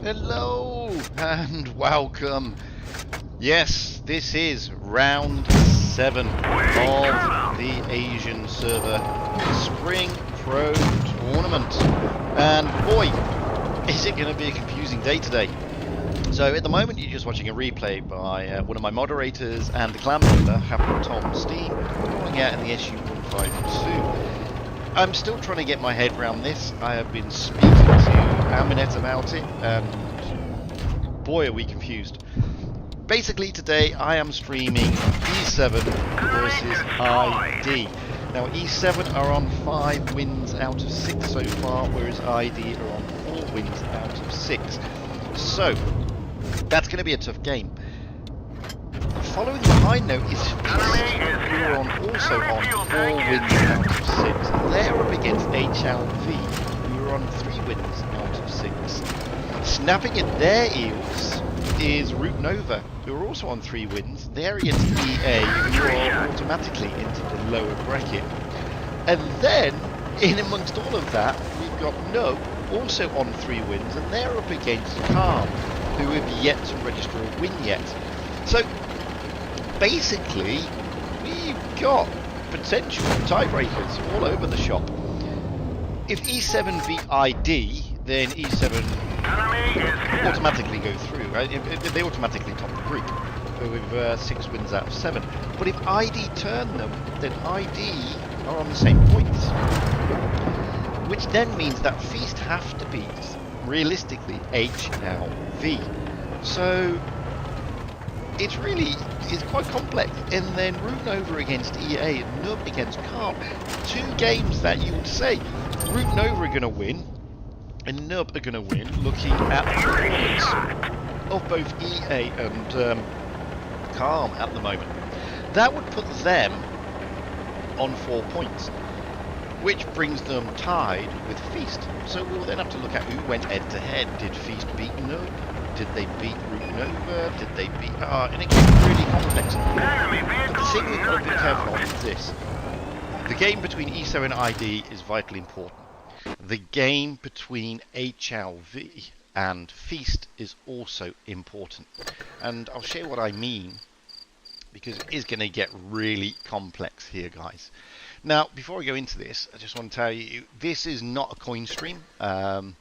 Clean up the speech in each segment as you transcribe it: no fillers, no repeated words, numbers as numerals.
Hello and welcome. Yes, this is round 7 of the Asian server Spring Pro Tournament. And boy, is it going to be a confusing day today. So at the moment you're just watching a replay by one of my moderators and the clan member, Happy Tom Steen, calling out in the SU-152. I'm still trying to get my head around this. I have been speaking to Aminette about it, and boy are we confused. Basically today I am streaming E7 versus ID. Now E7 are on 5 wins out of 6 so far, whereas ID are on 4 wins out of 6. So that's going to be a tough game. Following behind though is Feast, who are also on 4 wins out of 6. They're up against HLV, who are on 3 wins out of 6. Snapping at their heels is Root Nova, who are also on 3 wins. They're against EA, who are automatically into the lower bracket. And then, in amongst all of that, we've got No, also on 3 wins, and they're up against Calm, who have yet to register a win yet. So, basically, we've got potential tiebreakers all over the shop. If E7 beat ID, then E7 automatically go through. Right? They automatically top the group with 6 wins out of 7. But if ID turn them, then ID are on the same points. Which then means that Feast have to beat, realistically, HLV. So it's quite complex. And then Root Nova against EA and Nub against Calm. 2 games that you would say Root Nova are going to win and Nub are going to win, looking at the performance of both EA and Calm at the moment. That would put them on 4 points, which brings them tied with Feast. So we'll then have to look at who went head to head. Did Feast beat Nub? Did they beat Root Nova? Did they beat... and it gets really complex. But the thing we've got to be careful of is this. The game between E7 and ID is vitally important. The game between HLV and Feast is also important. And I'll show you what I mean, because it is going to get really complex here, guys. Now, before I go into this, I just want to tell you, this is not a coin stream. To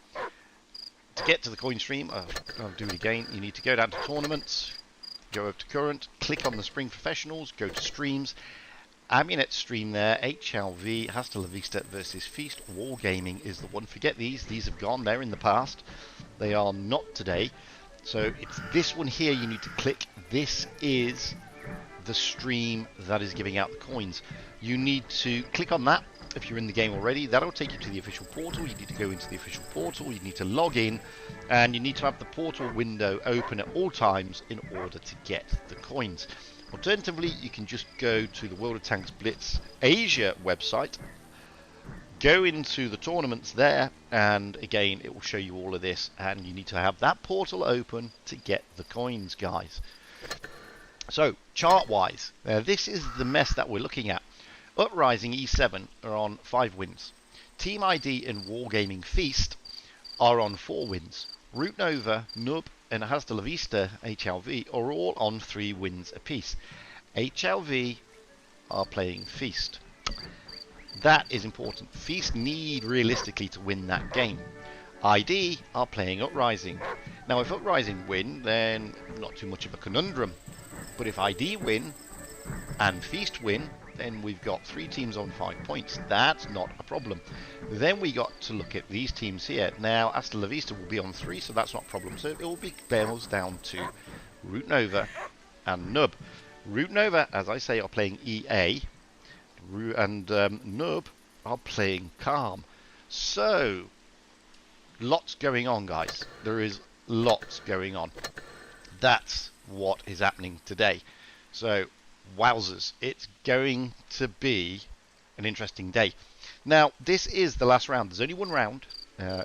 get to the coin stream, I'll do it again, you need to go down to tournaments, go up to current, click on the Spring Professionals, go to streams, Amunet stream there, HLV, Hasta La Vista versus Feast, Wargaming is the one. Forget these have gone, they're in the past, they are not today. So it's this one here you need to click. This is the stream that is giving out the coins. You need to click on that if you're in the game already. That'll take you to the official portal. You need to go into the official portal, you need to log in, and you need to have the portal window open at all times in order to get the coins. Alternatively, you can just go to the World of Tanks Blitz Asia website, go into the tournaments there, and again it will show you all of this, and you need to have that portal open to get the coins, guys. So chart wise, this is the mess that we're looking at. Uprising E7 are on 5 wins. Team ID and Wargaming Feast are on 4 wins. Root Nova, Nub and Hasta La Vista HLV are all on 3 wins apiece. HLV are playing Feast. That is important. Feast need realistically to win that game. ID are playing Uprising. Now if Uprising win, then not too much of a conundrum. But if ID win and Feast win, then we've got 3 teams on 5 points. That's not a problem. Then we got to look at these teams here. Now Hasta La Vista will be on 3, so that's not a problem. So it will be boils down to Root Nova and Nub. Root Nova, as I say, are playing EA, and Nub are playing Calm. So lots going on, guys. There is lots going on. That's what is happening today. So wowzers, it's going to be an interesting day. Now this is the last round. There's only one round,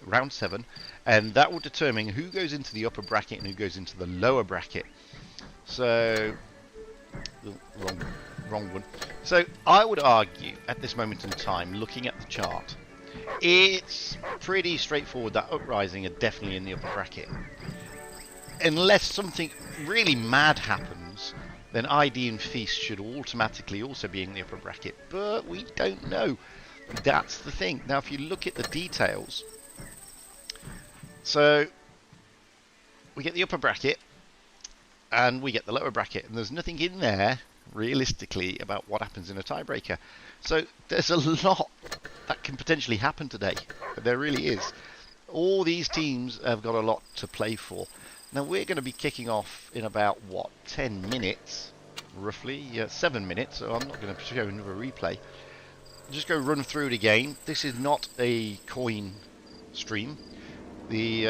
round 7, and that will determine who goes into the upper bracket and who goes into the lower bracket. So wrong one. So I would argue at this moment in time, looking at the chart, it's pretty straightforward that Uprising are definitely in the upper bracket. Unless something really mad happens, then ID and Feast should automatically also be in the upper bracket. But we don't know. That's the thing. Now, if you look at the details, so we get the upper bracket and we get the lower bracket, and there's nothing in there realistically about what happens in a tiebreaker. So there's a lot that can potentially happen today. There really is. All these teams have got a lot to play for. Now we're going to be kicking off in about, what, 10 minutes, roughly, 7 minutes, so I'm not going to show another replay. I'll just go run through it again. This is not a coin stream. The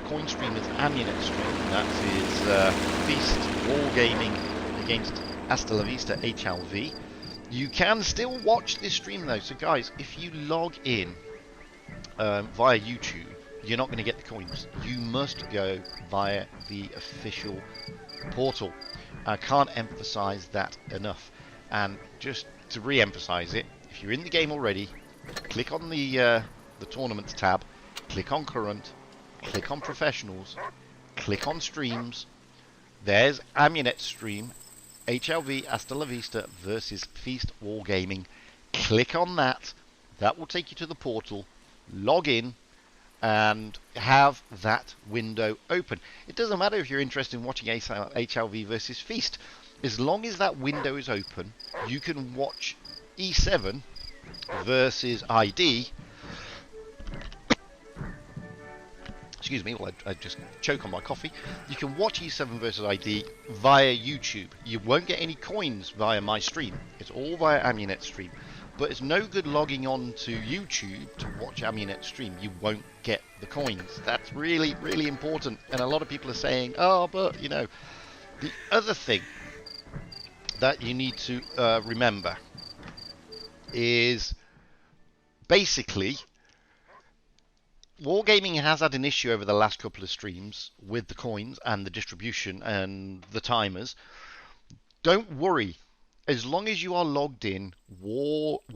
coin stream is Amunet stream. That is Feast Wargaming against Hasta La Vista HLV. You can still watch this stream though, so guys, if you log in via YouTube, you're not going to get the coins. You must go via the official portal. I can't emphasize that enough. And just to re-emphasize it, if you're in the game already, click on the tournaments tab, click on current, click on professionals, click on streams. There's Amunet stream, HLV Hasta La Vista versus Feast Wargaming. Click on that. That will take you to the portal. Log in and have that window open. It doesn't matter if you're interested in watching HLV versus Feast. As long as that window is open, you can watch E7 versus ID. Excuse me, well, I just choke on my coffee. You can watch E7 versus ID via YouTube. You won't get any coins via my stream. It's all via Amunet stream. But it's no good logging on to YouTube to watch Amunet stream. You won't get the coins. That's really, really important. And a lot of people are saying, oh, but, you know, the other thing that you need to remember is basically Wargaming has had an issue over the last couple of streams with the coins and the distribution and the timers. Don't worry. As long as you are logged in, Wargaming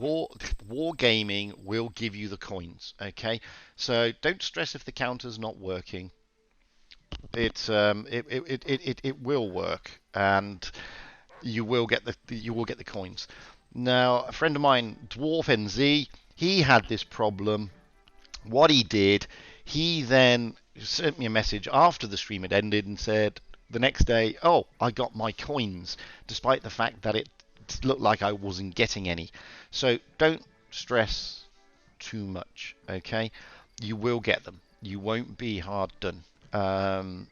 will give you the coins. Okay, so don't stress if the counter's not working. It will work, and you will get the coins. Now, a friend of mine, Dwarf NZ, he had this problem. What he did, he then sent me a message after the stream had ended and said the next day, oh, I got my coins, despite the fact that it looked like I wasn't getting any. So don't stress too much, okay? You will get them. You won't be hard done.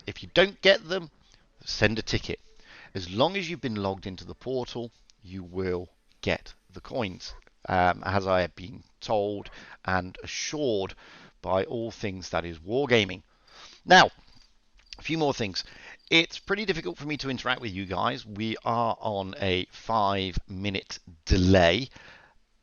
If you don't get them, send a ticket. As long as you've been logged into the portal, you will get the coins. As I have been told and assured by All Things That Is Wargaming. Now, a few more things. It's pretty difficult for me to interact with you guys. We are on a 5-minute delay,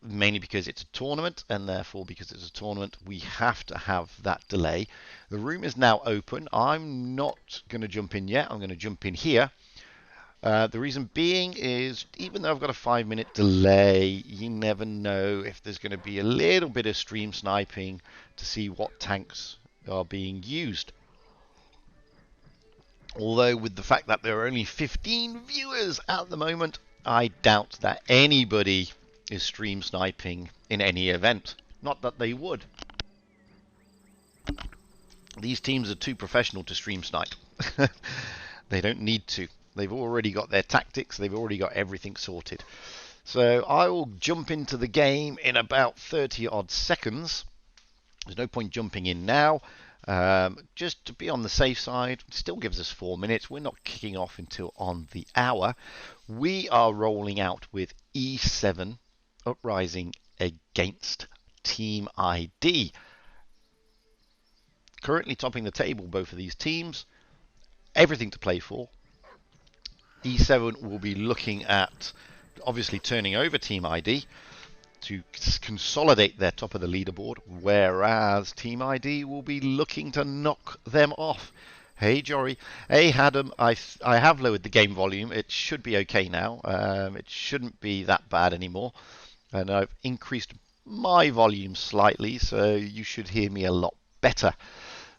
mainly because it's a tournament, and therefore because it's a tournament, we have to have that delay. The room is now open. I'm not going to jump in yet. I'm going to jump in here. The reason being is, even though I've got a 5-minute delay, you never know if there's going to be a little bit of stream sniping to see what tanks are being used. Although with the fact that there are only 15 viewers at the moment, I doubt that anybody is stream sniping in any event. Not that they would. These teams are too professional to stream snipe. They don't need to. They've already got their tactics. They've already got everything sorted. So I will jump into the game in about 30 odd seconds. There's no point jumping in now. Just to be on the safe side, still gives us 4 minutes. We're not kicking off until on the hour. We are rolling out with E7 Uprising against Team ID. Currently topping the table, both of these teams. Everything to play for. E7 will be looking at obviously turning over Team ID to consolidate their top of the leaderboard, whereas Team ID will be looking to knock them off. Hey Jory, hey Adam, I have lowered the game volume. It should be okay now. It shouldn't be that bad anymore, and I've increased my volume slightly, so you should hear me a lot better.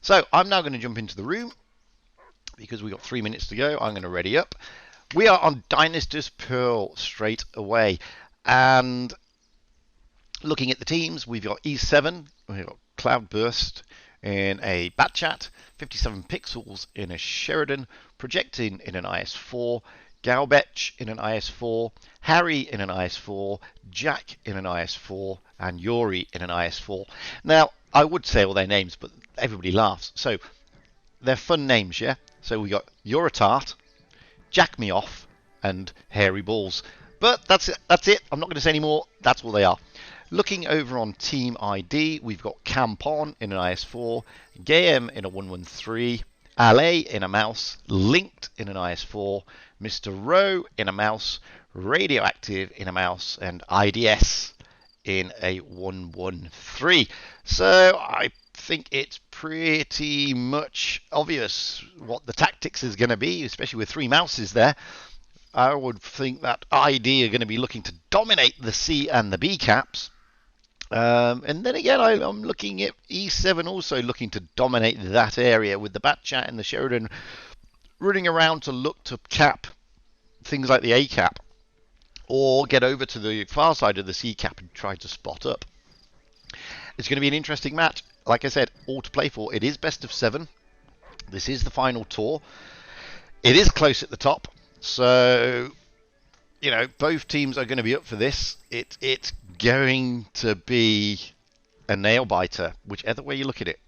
So I'm now going to jump into the room because we've got 3 minutes to go. I'm going to ready up. We are on Dynastus Pearl straight away, and looking at the teams, we've got E7, we've got Cloudburst in a Batchat, 57 Pixels in a Sheridan, Projecting in an IS4, Gaubech in an IS4, Harry in an IS4, Jack in an IS4, and Yuri in an IS4. Now, I would say all their names, but everybody laughs. So, they're fun names, yeah? So we got You're a Tart, Jack Me Off, and Hairy Balls. But that's it. That's it. I'm not going to say any more. That's all they are. Looking over on Team ID, we've got Campon in an IS4, Gayem in a 113, Ale in a Mouse, Linked in an IS4, Mr. Rowe in a Mouse, Radioactive in a Mouse, and IDS in a 113. So I think it's pretty much obvious what the tactics is going to be, especially with 3 mouses there. I would think that ID are going to be looking to dominate the C and the B caps. And then again, I'm looking at E7 also looking to dominate that area with the Batchat and the Sheridan running around to look to cap things like the A cap, or get over to the far side of the C cap and try to spot up. It's going to be an interesting match. Like I said, all to play for. It is best of 7. This is the final tour. It is close at the top, so you know both teams are going to be up for this. It's going to be a nail biter, whichever way you look at it.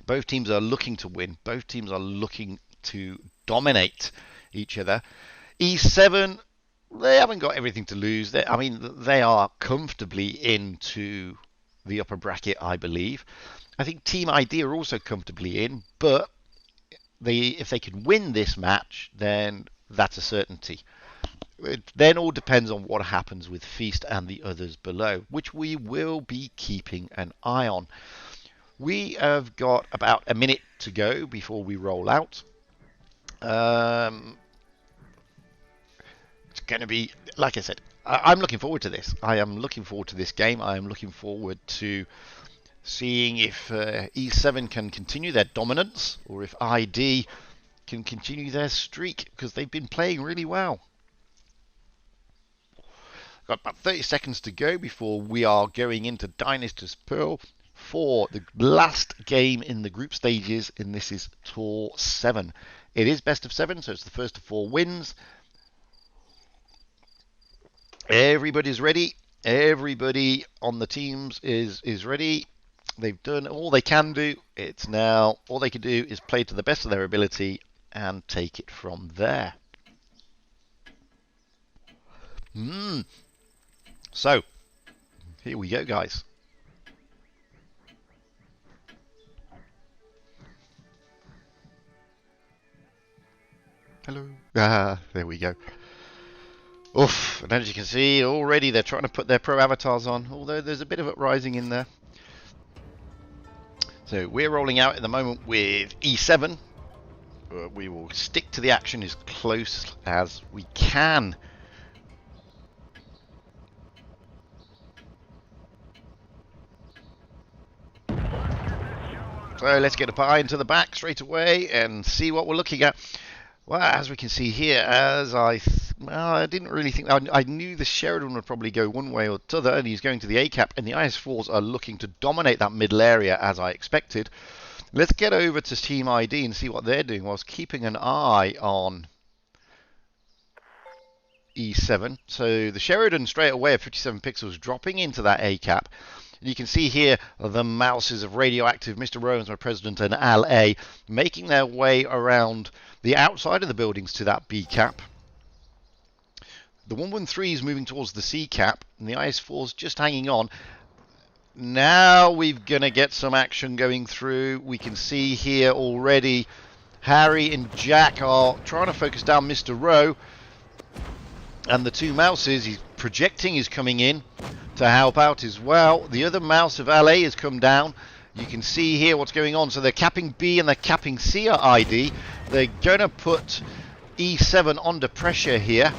Both teams are looking to win. Both teams are looking to dominate each other. E7, they haven't got everything to lose. They are comfortably into the upper bracket, I believe. I think Team ID are also comfortably in, but if they can win this match, then that's a certainty. It then all depends on what happens with Feast and the others below, which we will be keeping an eye on. We have got about a minute to go before we roll out. It's going to be, like I said, I'm looking forward to this. I am looking forward to this game. I am looking forward to seeing if E7 can continue their dominance or if ID can continue their streak, because they've been playing really well. Got about 30 seconds to go before we are going into Dynasty's Pearl for the last game in the group stages, and this is Tour 7. It is best of 7, so it's the first of 4 wins. Everybody's ready. Everybody on the teams is ready. They've done all they can do. It's now all they can do is play to the best of their ability and take it from there. So, here we go, guys. Hello. There we go. Oof, and as you can see, already they're trying to put their pro avatars on, although there's a bit of Uprising in there. So we're rolling out at the moment with E7. We will stick to the action as close as we can. So let's get a pie into the back straight away and see what we're looking at. Well, as we can see here, as I didn't really think, I knew the Sheridan would probably go one way or the other, and he's going to the A cap, and the IS4s are looking to dominate that middle area as I expected. Let's get over to Team ID and see what they're doing whilst keeping an eye on E7. So the Sheridan straight away at 57 pixels dropping into that A cap. You can see here the mouses of Radioactive, Mr. Rowans, my president, and Al A making their way around the outside of the buildings to that B cap. The 113 is moving towards the C cap, and the IS4 is just hanging on. Now we're going to get some action going through. We can see here already Harry and Jack are trying to focus down Mr. Rowe. And the two mouses, he's projecting, is coming in to help out as well. The other mouse of LA has come down. You can see here what's going on. So they're capping B and they're capping C at ID. They're going to put E7 under pressure here.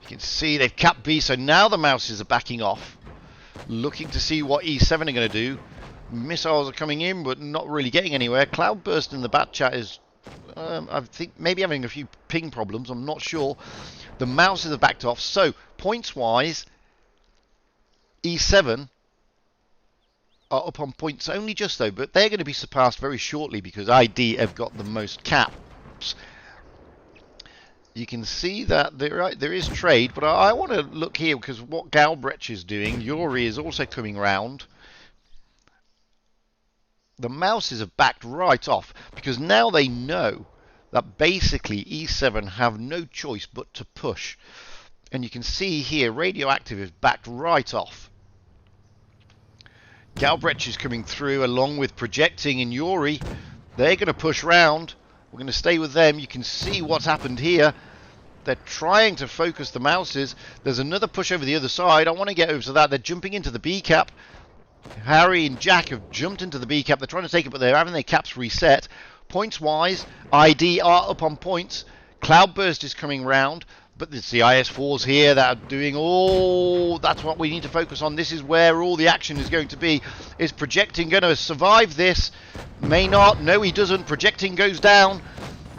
You can see they've capped B, so now the mouses are backing off, looking to see what E7 are going to do. Missiles are coming in, but not really getting anywhere. Cloudburst in the bat chat is, I think, maybe having a few ping problems. I'm not sure. The mouses have backed off. So, points-wise, E7 are up on points only just though, but they're going to be surpassed very shortly because ID have got the most caps. You can see that there is trade, but I want to look here because what Galbrecht is doing, Yuri is also coming round. The mouses have backed right off because now they know that basically E7 have no choice but to push. And you can see here Radioactive is backed right off. Galbrecht is coming through along with Projecting and Yuri. They're going to push round. We're going to stay with them. You can see what's happened here. They're trying to focus the mouses. There's another push over the other side. I want to get over to that. They're jumping into the B cap. Harry and Jack have jumped into the B cap. They're trying to take it, but they're having their caps reset. Points-wise, ID are up on points. Cloudburst is coming round. But it's the IS4s here that are doing all... That's what we need to focus on. This is where all the action is going to be. Is Projecting going to survive this? May not. No, he doesn't. Projecting goes down.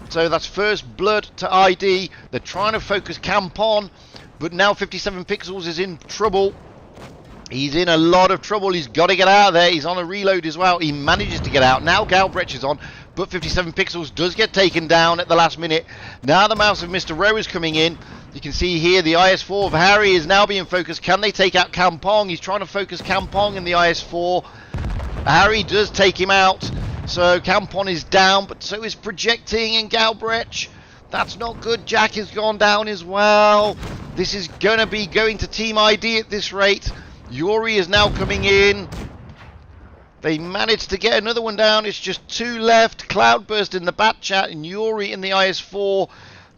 So that's first blood to ID. They're trying to focus camp on, but now 57 Pixels is in trouble. He's in a lot of trouble. He's got to get out of there. He's on a reload as well. He manages to get out. Now Galbrecht is on, but 57 Pixels does get taken down at the last minute. Now the mouse of Mr. Rowe is coming in. You can see here the IS-4 of Harry is now being focused. Can they take out Kampong? He's trying to focus Kampong in the IS-4. Harry does take him out. So Kampong is down, but so is Projecting and Galbrecht. That's not good. Jack has gone down as well. This is going to be going to Team ID at this rate. Yuri is now coming in. They managed to get another one down. It's just two left. Cloudburst in the bat chat and Yuri in the IS-4.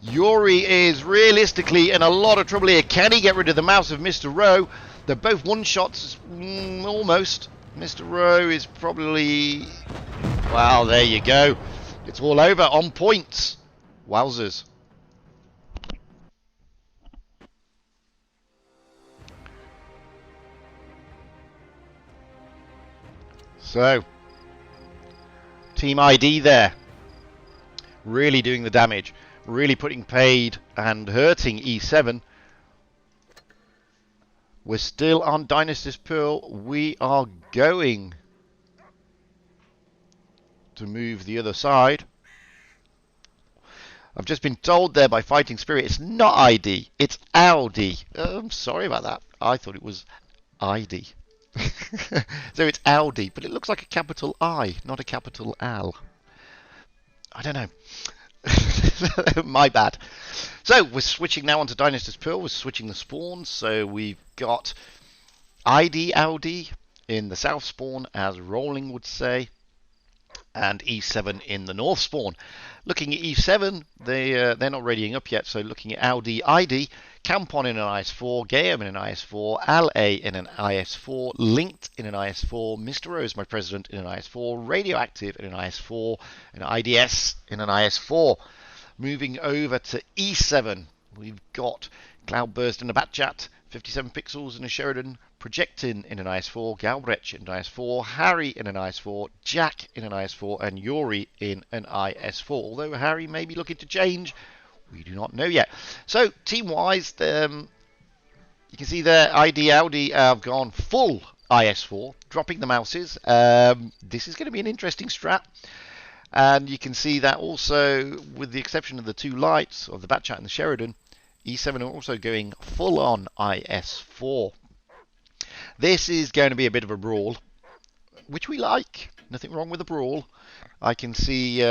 Yuri is realistically in a lot of trouble here. Can he get rid of the mouse of Mr. Rowe? They're both one-shots, almost. Mr. Rowe is probably... Well, there you go. It's all over on points. Wowzers. So, Team ID there, really doing the damage, really putting paid and hurting E7. We're still on Dynasty's Pearl. We are going to move the other side. I've just been told there by Fighting Spirit, it's not ID, it's Audi. I'm sorry about that. I thought it was ID. So it's Audi, but it looks like a capital I, not a capital L. I don't know. My bad. So we're switching now onto Dynasty's Pearl. We're switching the spawns. So we've got ID Audi in the south spawn, as Rolling would say, and E7 in the north spawn. Looking at E7, they're not readying up yet, so looking at Audi ID, Campon in an IS-4, Gayam in an IS-4, LA in an IS-4, Linked in an IS-4, Mr. Rose, my president, in an IS-4, Radioactive in an IS-4, and IDS in an IS-4. Moving over to E7, we've got Cloudburst in a Batchat, 57 Pixels in a Sheridan, Projectin in an IS-4, Galbrecht in an IS-4, Harry in an IS-4, Jack in an IS-4, and Yuri in an IS-4. Although Harry may be looking to change, we do not know yet. So, team-wise, you can see there, ID Audi have gone full IS-4, dropping the mouses. This is going to be an interesting strat. And you can see that also, with the exception of the two lights, of the Batchat and the Sheridan, E7 are also going full on IS-4. This is going to be a bit of a brawl, which we like. Nothing wrong with a brawl. I can see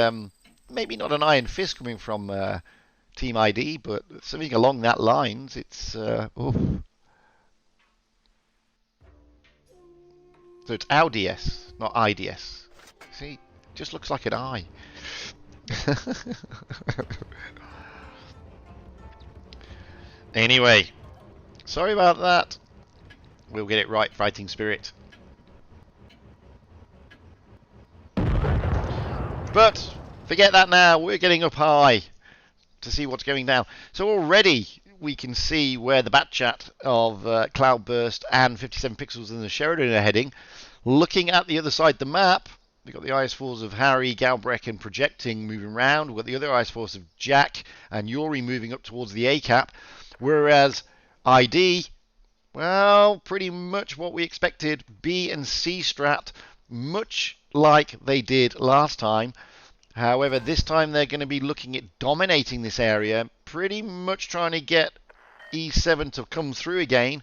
maybe not an iron fist coming from Team ID, but something along that lines. It's so it's AudiS, not IDS. See, just looks like an I. Anyway, sorry about that. We'll get it right, Fighting Spirit. But forget that now. We're getting up high to see what's going down. So already we can see where the Batchat of Cloudburst and 57 Pixels in the Sheridan are heading. Looking at the other side of the map, we've got the IS-4s of Harry, Galbrecht and Projecting moving around. We've got the other IS-4s of Jack and Yuri moving up towards the A-cap. Whereas ID, well, pretty much what we expected. B and C strat, much like they did last time. However, this time they're going to be looking at dominating this area, pretty much trying to get E7 to come through again.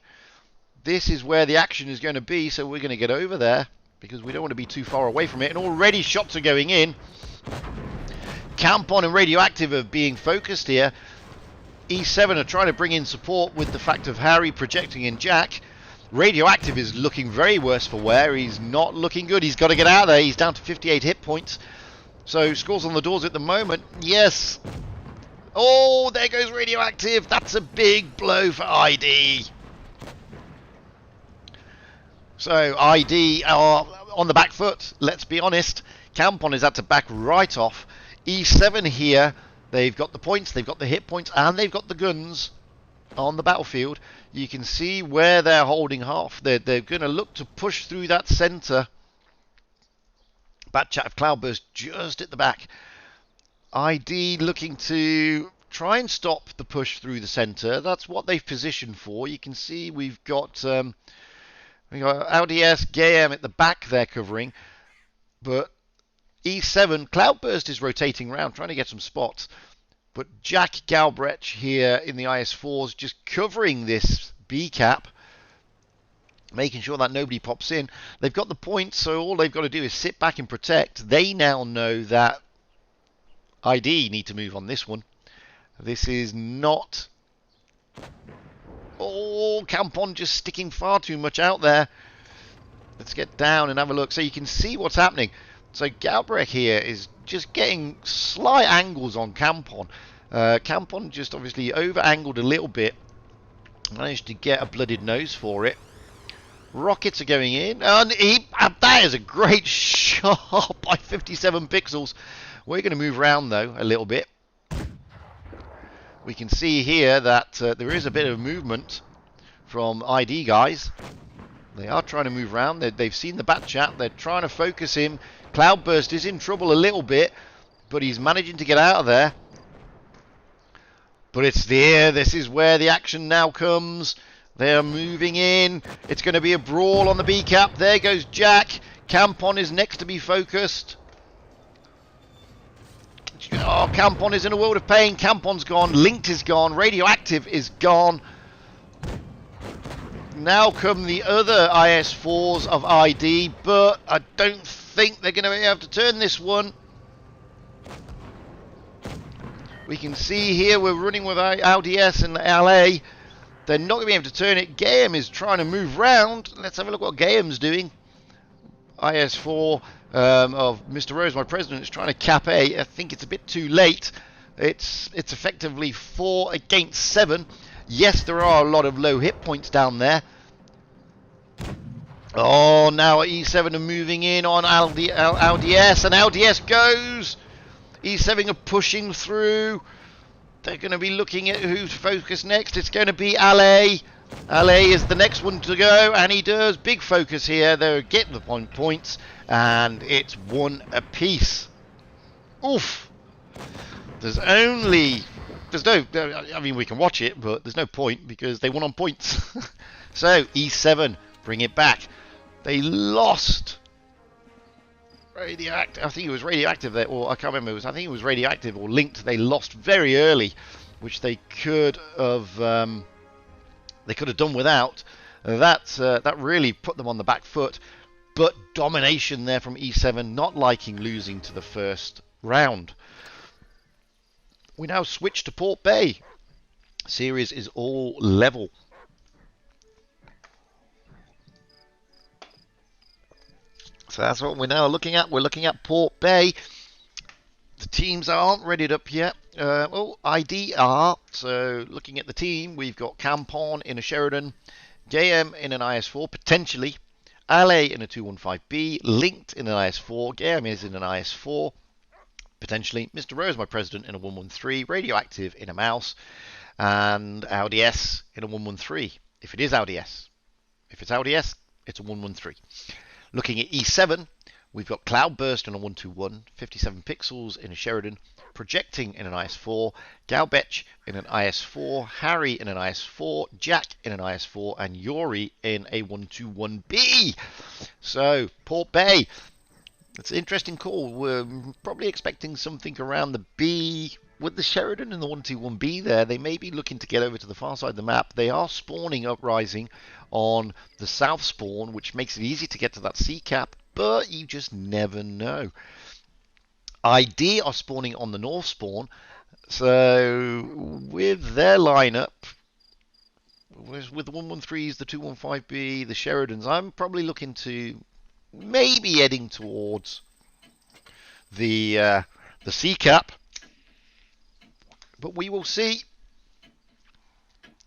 This is where the action is going to be, so we're going to get over there because we don't want to be too far away from it. And already shots are going in. Campon and Radioactive are being focused here. E7 are trying to bring in support with the fact of Harry, Projecting and Jack. Radioactive is looking very worse for wear. He's not looking good. He's got to get out of there. He's down to 58 hit points. So scores on the doors at the moment. Yes. Oh, there goes Radioactive. That's a big blow for ID. So ID are on the back foot. Let's be honest. Campon is had to back right off. E7 here. They've got the points, they've got the hit points, and they've got the guns on the battlefield. You can see where they're holding off. They're going to look to push through that centre. Batchat of Cloudburst just at the back. ID looking to try and stop the push through the centre. That's what they've positioned for. You can see we've got LDS, GAM at the back there covering, but E7, Cloudburst is rotating around, trying to get some spots. But Jack Galbraith here in the IS-4s just covering this B cap, making sure that nobody pops in. They've got the points, so all they've got to do is sit back and protect. They now know that ID need to move on this one. This is not... Oh, Campon just sticking far too much out there. Let's get down and have a look. So you can see what's happening. So Galbraith here is just getting slight angles on Campon. Campon just obviously over-angled a little bit. Managed to get a blooded nose for it. Rockets are going in. And that is a great shot by 57 pixels. We're going to move around, though, a little bit. We can see here that there is a bit of movement from ID guys. They are trying to move around. They've seen the bat chat. They're trying to focus him. Cloudburst is in trouble a little bit, but he's managing to get out of there. But it's there. This is where the action now comes. They're moving in. It's going to be a brawl on the B cap. There goes Jack. Campon is next to be focused. Oh, Campon is in a world of pain. Campon's gone. Linked is gone. Radioactive is gone. Now come the other IS-4s of ID, but I don't think they're going to be able to turn this one. We can see here we're running with LDS and LA. They're not going to be able to turn it. Gayam is trying to move round. Let's have a look what Gayam's doing. IS-4 of Mr. Rose, my president, is trying to cap A. I think it's a bit too late. It's effectively 4 against 7. Yes, there are a lot of low hit points down there. Oh, now E7 are moving in on LDS, and LDS goes. E7 are pushing through. They're going to be looking at who to focus next. It's going to be LA. LA is the next one to go, and he does. Big focus here. They're getting the points, and it's 1 apiece. Oof. There's no, I mean, we can watch it, but there's no point because they won on points. So, E7, bring it back. They lost radioactive. I think it was radioactive there, or I can't remember. I think it was radioactive or linked. They lost very early, which they could have done without. That really put them on the back foot. But domination there from E7, not liking losing to the first round. We now switch to Port Bay. Series is all level. So that's what we're now looking at. We're looking at Port Bay. The teams aren't readied up yet. ID are. So looking at the team, we've got Campon in a Sheridan, JM in an IS-4, potentially. LA in a 215B, Linked in an IS-4, GM is in an IS-4, potentially. Mr. Rose, my president, in a 113, Radioactive in a Mouse, and LDS in a 113, if it is LDS. If it's LDS, it's a 113. Looking at E7, we've got Cloudburst in a 121, 57 pixels in a Sheridan, Projecting in an IS-4, Galbech in an IS-4, Harry in an IS-4, Jack in an IS-4, and Yuri in a 121B. So, Port Bay, it's an interesting call. We're probably expecting something around the B. With the Sheridan and the 121B there, they may be looking to get over to the far side of the map. They are spawning Uprising on the south spawn, which makes it easy to get to that C cap, but you just never know. ID are spawning on the north spawn, so with their lineup, with the 113s, the 215B, the Sheridans, I'm probably looking to maybe heading towards the C cap. But we will see.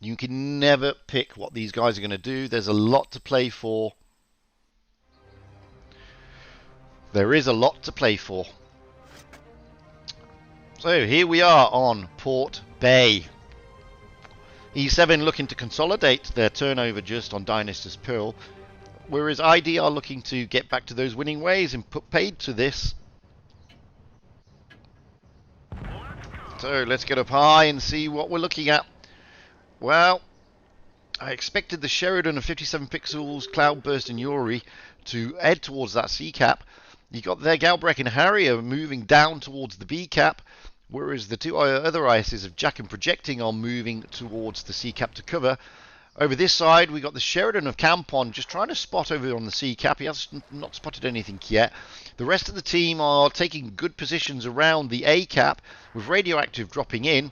You can never pick what these guys are going to do. There's a lot to play for. There is a lot to play for. So here we are on Port Bay. E7 looking to consolidate their turnover just on Dynastus Pearl. Whereas ID are looking to get back to those winning ways and put paid to this. So let's get up high and see what we're looking at. Well, I expected the Sheridan of 57 pixels, Cloudburst and Yuri to head towards that C cap. You got there Galbraith and Harry are moving down towards the B cap, whereas the two other ISs of Jack and Projecting are moving towards the C cap to cover. Over this side, we got the Sheridan of Campon just trying to spot over on the C cap. He has not spotted anything yet. The rest of the team are taking good positions around the A cap, with Radioactive dropping in.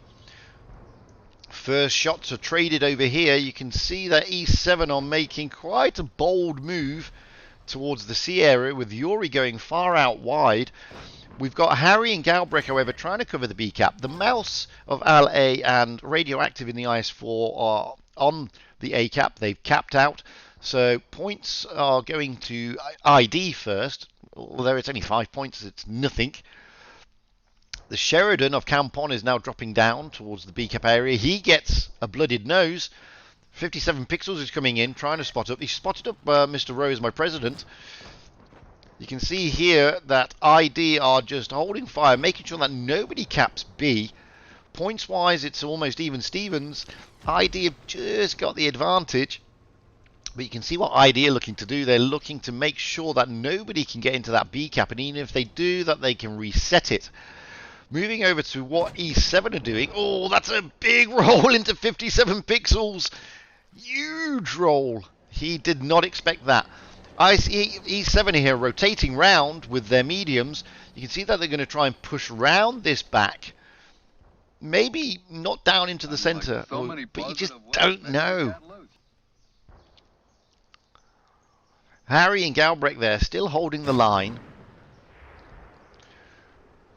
First shots are traded over here. You can see that E7 are making quite a bold move towards the C area, with Yuri going far out wide. We've got Harry and Galbraith, however, trying to cover the B cap. The mouse of Al A and Radioactive in the IS4 are on the A cap. They've capped out. So points are going to ID first. Although it's only 5 points, it's nothing. The Sheridan of Campon is now dropping down towards the B cap area. He gets a blooded nose. 57 pixels is coming in, trying to spot up. He spotted up Mr. Rose, my president. You can see here that ID are just holding fire, making sure that nobody caps B. Points-wise, it's almost even Stevens. ID have just got the advantage. But you can see what ID are looking to do. They're looking to make sure that nobody can get into that B cap. And even if they do, that they can reset it. Moving over to what E7 are doing. Oh, that's a big roll into 57 pixels. Huge roll. He did not expect that. I see E7 here rotating round with their mediums. You can see that they're going to try and push round this back. Maybe not down into the center, but you just don't know. Harry and Galbraith there still holding the line.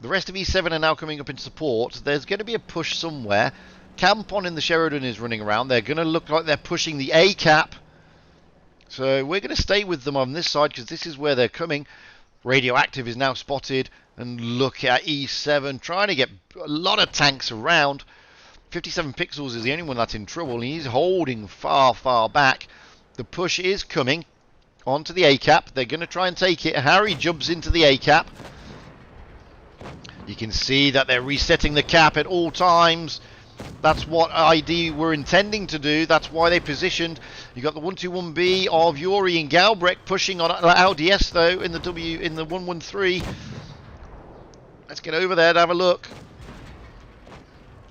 The rest of E7 are now coming up in support. There's going to be a push somewhere. Campon in the Sheridan is running around. They're going to look like they're pushing the A cap. So we're going to stay with them on this side because this is where they're coming. Radioactive is now spotted. And look at E7 trying to get a lot of tanks around. 57 pixels is the only one that's in trouble. He's holding far, far back. The push is coming onto the A cap. They're going to try and take it. Harry jumps into the A cap. You can see that they're resetting the cap at all times. That's what ID were intending to do. That's why they positioned. You got the 121B of Yuri and Galbraith pushing on LDS though in the 113. Let's get over there and have a look.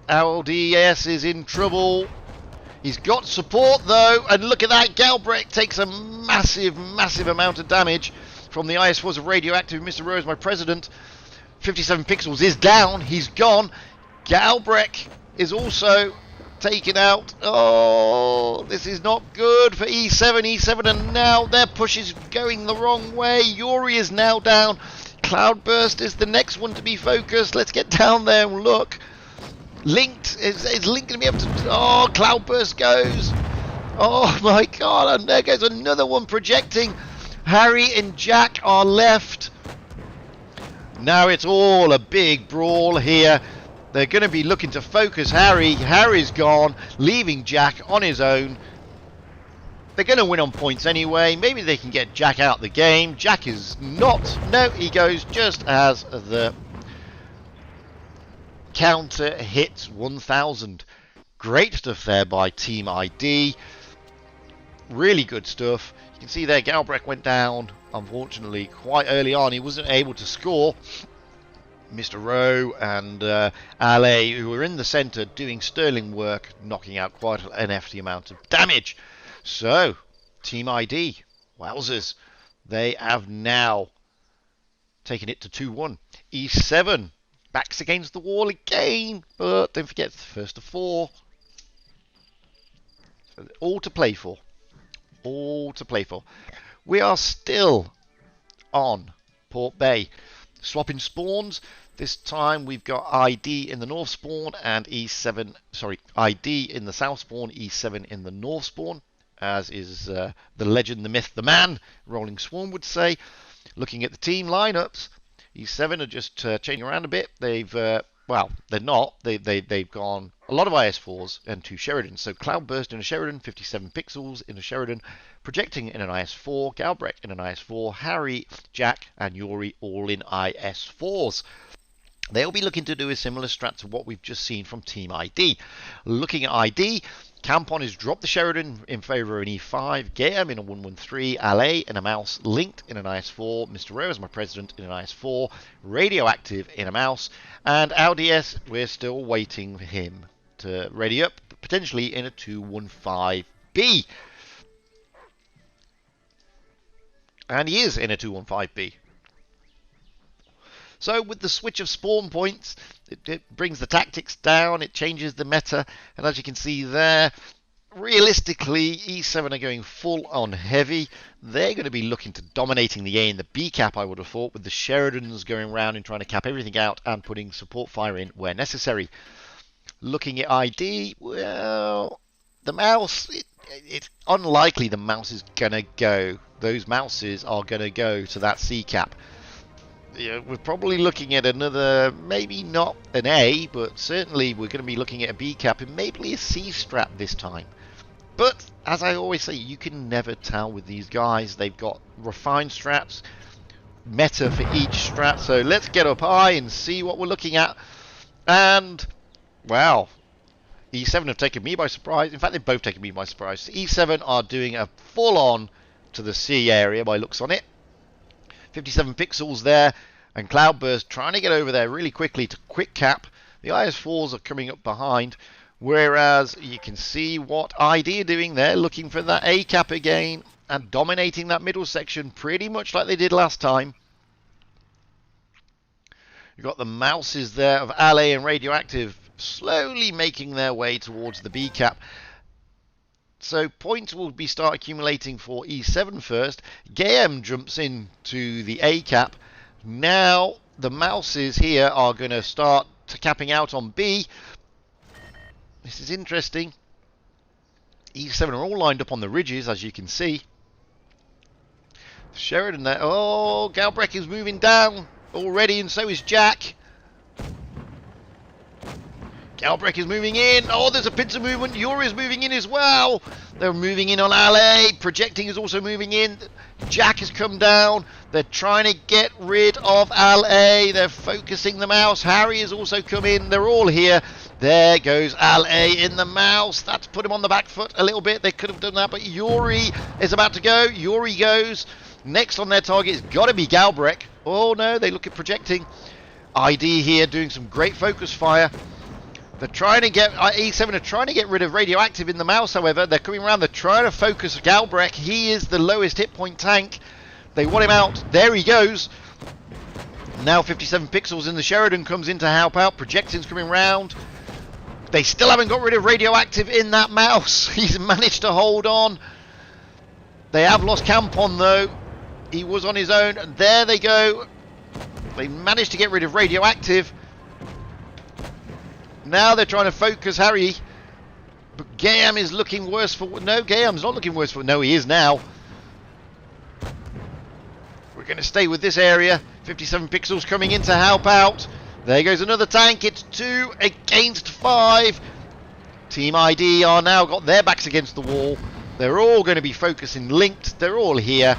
LDS is in trouble. He's got support though, and look at that. Galbraith takes a massive, massive amount of damage from the IS4s of Radioactive. Mr. Rose, my president. 57 pixels is down. He's gone. Galbraith is also taken out. Oh, this is not good for E7. E7 and now their push is going the wrong way. Yuri is now down. Cloudburst is the next one to be focused. Let's get down there and look. Linked. Is Link going to be able to... Oh, Cloudburst goes. Oh my god. And there goes another one projecting. Harry and Jack are left. Now it's all a big brawl here. They're going to be looking to focus Harry. Harry's gone, leaving Jack on his own. They're going to win on points anyway. Maybe they can get Jack out the game. Jack is not. No, he goes just as the counter hits 1000. Great stuff there by Team ID. Really good stuff. You can see there Galbraith went down, unfortunately, quite early on. He wasn't able to score. Mr. Rowe and Ale, who were in the centre doing sterling work, knocking out quite an hefty amount of damage. So, Team ID, wowzers, they have now taken it to 2-1. E7, backs against the wall again, but don't forget, first to 4. So all to play for. All to play for. We are still on Port Bay. Swapping spawns. This time we've got ID in the north spawn and E7, sorry, ID in the south spawn, E7 in the north spawn, as is the legend, the myth, the man, Rolling Swarm would say. Looking at the team lineups, E7 are just changing around a bit. They've, well, they're not. They've gone a lot of IS4s and 2 Sheridans. So Cloudburst in a Sheridan, 57 pixels in a Sheridan, Projecting in an IS4, Galbraith in an IS4, Harry, Jack and Yuri all in IS4s. They'll be looking to do a similar strat to what we've just seen from Team ID. Looking at ID, Campon has dropped the Sheridan in favour of an E5, Game in a 113, LA in a mouse, Linked in an IS4, Mr. Rowe as my president in an IS4, Radioactive in a mouse, and Audi S, we're still waiting for him to ready up, potentially in a 215B. And he is in a 215B. So with the switch of spawn points, it brings the tactics down, it changes the meta, and as you can see there, realistically, E7 are going full on heavy. They're going to be looking to dominating the A and the B cap, I would have thought, with the Sheridans going around and trying to cap everything out and putting support fire in where necessary. Looking at ID, well, the mouse, it's unlikely the mouse is going to go. Those mouses are going to go to that C cap. Yeah, we're probably looking at another, maybe not an A, but certainly we're going to be looking at a B cap and maybe a C strat this time. But, as I always say, you can never tell with these guys. They've got refined strats, meta for each strat. So let's get up high and see what we're looking at. And, wow, E7 have taken me by surprise. In fact, they've both taken me by surprise. E7 are doing a full-on to the C area by looks on it. 57 pixels there, and Cloudburst trying to get over there really quickly to quick cap. The IS4s are coming up behind, whereas you can see what ID are doing there, looking for that A cap again and dominating that middle section pretty much like they did last time. You've got the mouses there of LA and Radioactive slowly making their way towards the B cap. So points will start accumulating for E7 first. Game jumps into the A cap. Now the mouses here are going to start capping out on B. This is interesting. E7 are all lined up on the ridges, as you can see. Sheridan there. Oh, Galbraith is moving down already, and so is Jack. Galbraith is moving in. Oh, there's a pincer movement. Yuri's moving in as well. They're moving in on LA. Projecting is also moving in. Jack has come down. They're trying to get rid of LA. They're focusing the mouse. Harry has also come in. They're all here. There goes LA in the mouse. That's put him on the back foot a little bit. They could have done that, but Yuri is about to go. Yuri goes. Next on their target has got to be Galbraith. Oh, no, they look at projecting. ID here doing some great focus fire. They're trying to get, E7 are trying to get rid of Radioactive in the mouse, however. They're coming around, they're trying to focus Galbraith. He is the lowest hit point tank. They want him out. There he goes. Now 57 pixels in the Sheridan comes in to help out. Projecting's coming round. They still haven't got rid of Radioactive in that mouse. He's managed to hold on. They have lost Campon though. He was on his own. And there they go. They managed to get rid of Radioactive. Now they're trying to focus Harry. But Gayam is looking worse for... No, Gayam's not looking worse for... No, he is now. We're going to stay with this area. 57 pixels coming in to help out. There goes another tank. It's 2 against 5. Team ID are now got their backs against the wall. They're all going to be focusing Linked. They're all here.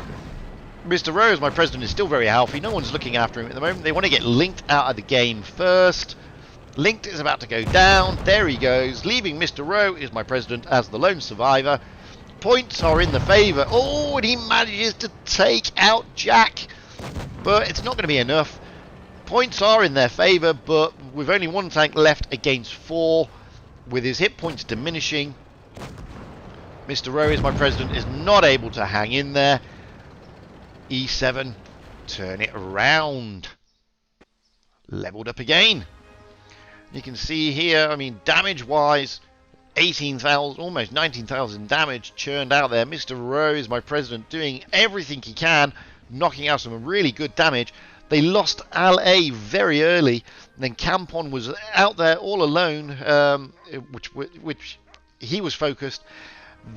Mr. Rose, my president, is still very healthy. No one's looking after him at the moment. They want to get Linked out of the game first. Linked is about to go down. There he goes. Leaving Mr. Rowe is my president as the lone survivor. Points are in the favour. Oh, and he manages to take out Jack. But it's not going to be enough. Points are in their favour, but with only one tank left against 4, with his hit points diminishing, Mr. Rowe is my president is not able to hang in there. E7 turn it around. Leveled up again. You can see here, I mean, damage-wise, 18,000, almost 19,000 damage churned out there. Mr. Rose, my president, doing everything he can, knocking out some really good damage. They lost LA very early. Then Campon was out there all alone, which he was focused.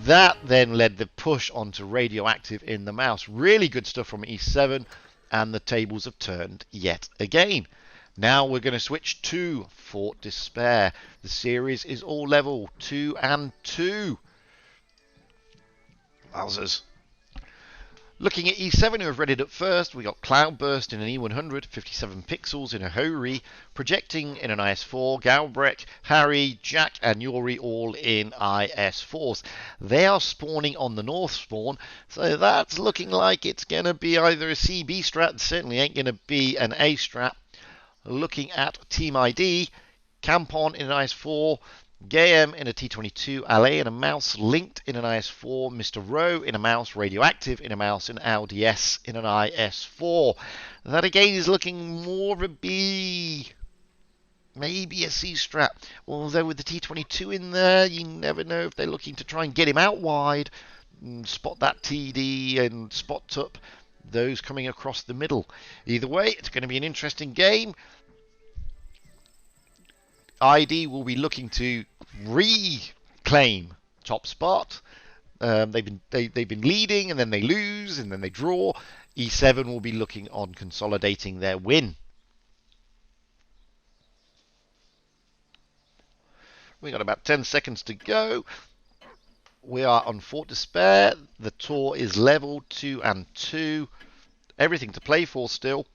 That then led the push onto Radioactive in the mouse. Really good stuff from E7, and the tables have turned yet again. Now we're going to switch to Fort Despair. The series is all level 2 and 2. Wowzers. Looking at E7, who have read it up first, we got Cloudburst in an E100, 57 pixels in a Hori, projecting in an IS4, Galbrek, Harry, Jack, and Yuri all in IS4s. They are spawning on the north spawn, so that's looking like it's going to be either a CB strat, certainly ain't going to be an A strat. Looking at Team ID, Campon in an IS4, Gayem in a T22, LA in a mouse, Linked in an IS4, Mr. Rowe in a mouse, Radioactive in a mouse, and LDS in an IS4. That again is looking more of a B, maybe a C strat. Although with the T22 in there, you never know if they're looking to try and get him out wide, spot that TD and spot up those coming across the middle. Either way, it's going to be an interesting game. ID will be looking to reclaim top spot. They've been leading, and then they lose, and then they draw. E7 will be looking on consolidating their win. We got about 10 seconds to go. We are on Fort Despair. The tour is level 2 and 2. Everything to play for still.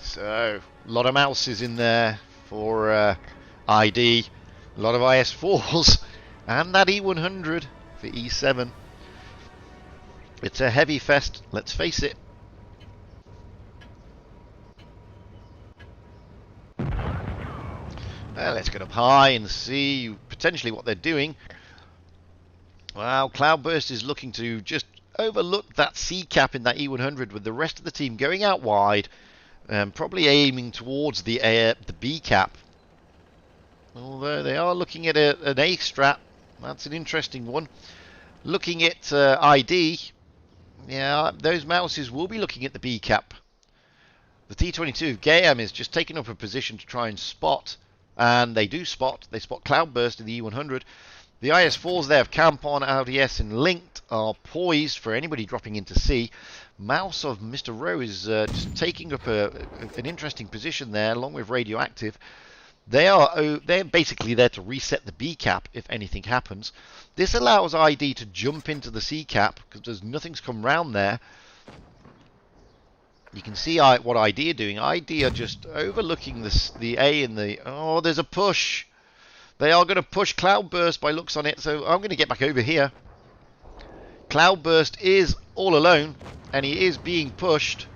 So, a lot of mouses in there for ID, a lot of IS4s, and that E100 for E7. It's a heavy fest, let's face it. Well, let's get up high and see potentially what they're doing. Well, Cloudburst is looking to just overlook that C cap in that E100 with the rest of the team going out wide. Probably aiming towards the B cap. Although they are looking at an A strat. That's an interesting one. Looking at ID. Yeah, those mouses will be looking at the B cap. The T22 Gayam is just taking up a position to try and spot. And they do spot. They spot Cloudburst in the E100. The IS4s there of Campon, LDS, and Linked are poised for anybody dropping into C. Mouse of Mr. Rowe is just taking up an interesting position there, along with Radioactive. They're basically there to reset the B cap if anything happens. This allows ID to jump into the C cap because nothing's come round there. You can see what ID are doing. ID are just overlooking the A and the... Oh, there's a push. They are going to push Cloudburst by looks on it, so I'm going to get back over here. Cloudburst is all alone, and he is being pushed.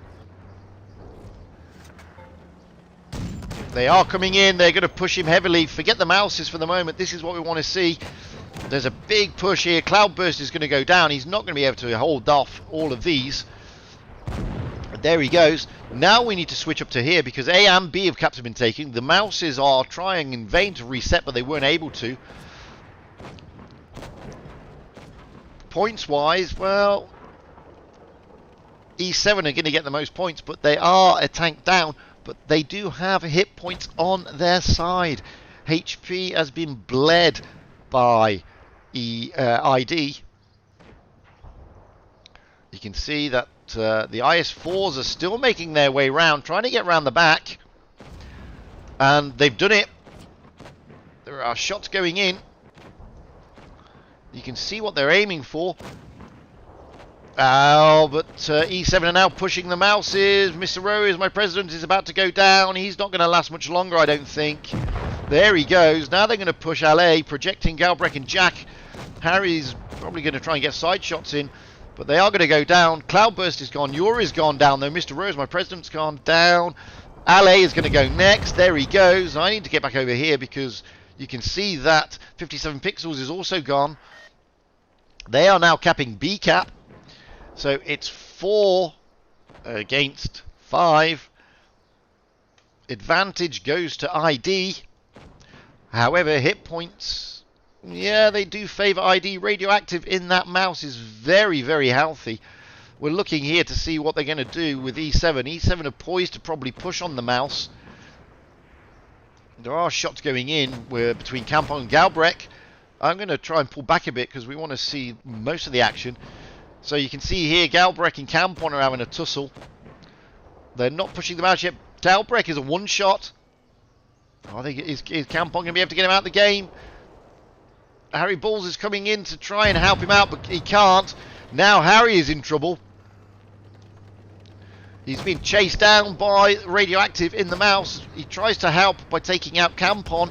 They are coming in. They're going to push him heavily. Forget the mouses for the moment. This is what we want to see. There's a big push here. Cloudburst is going to go down. He's not going to be able to hold off all of these. But there he goes. Now we need to switch up to here because A and B have captain been taken. The mouses are trying in vain to reset, but they weren't able to. Points-wise, well, E7 are going to get the most points, but they are a tank down. But they do have hit points on their side. HP has been bled by ID. You can see that the IS4s are still making their way round, trying to get round the back. And they've done it. There are shots going in. You can see what they're aiming for. But E7 are now pushing the mouses. Mr. Rowe is my president, is about to go down. He's not going to last much longer, I don't think. There he goes. Now they're going to push LA, projecting Galbrek and Jack. Harry's probably going to try and get side shots in, but they are going to go down. Cloudburst is gone. Yuri's gone down, though. Mr. Rowe, my president's gone down. LA is going to go next. There he goes. I need to get back over here because you can see that 57 pixels is also gone. They are now capping B cap. So it's 4 against 5. Advantage goes to ID. However, hit points, yeah, they do favour ID. Radioactive in that mouse is very, very healthy. We're looking here to see what they're going to do with E7. E7 are poised to probably push on the mouse. There are shots going in between Campon and Galbrek. I'm going to try and pull back a bit because we want to see most of the action. So you can see here Galbrek and Campon are having a tussle. They're not pushing them out yet. Galbrek is a one-shot. Is Campon going to be able to get him out of the game? Harry Balls is coming in to try and help him out, but he can't. Now Harry is in trouble. He's been chased down by Radioactive in the mouse. He tries to help by taking out Campon.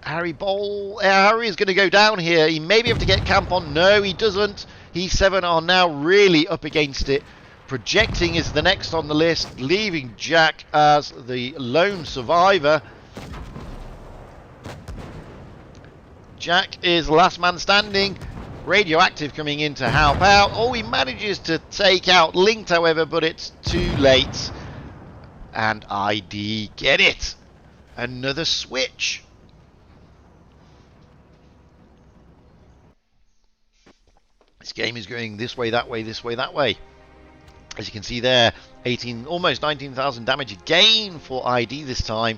Harry is going to go down here. He may be able to get Campon. No, he doesn't. E7 are now really up against it. Projecting is the next on the list, leaving Jack as the lone survivor. Jack is last man standing. Radioactive coming in to help out. Oh, he manages to take out Linked, however, but it's too late. And ID get it. Another switch. This game is going this way, that way, this way, that way. As you can see there, almost 19,000 damage again for ID this time,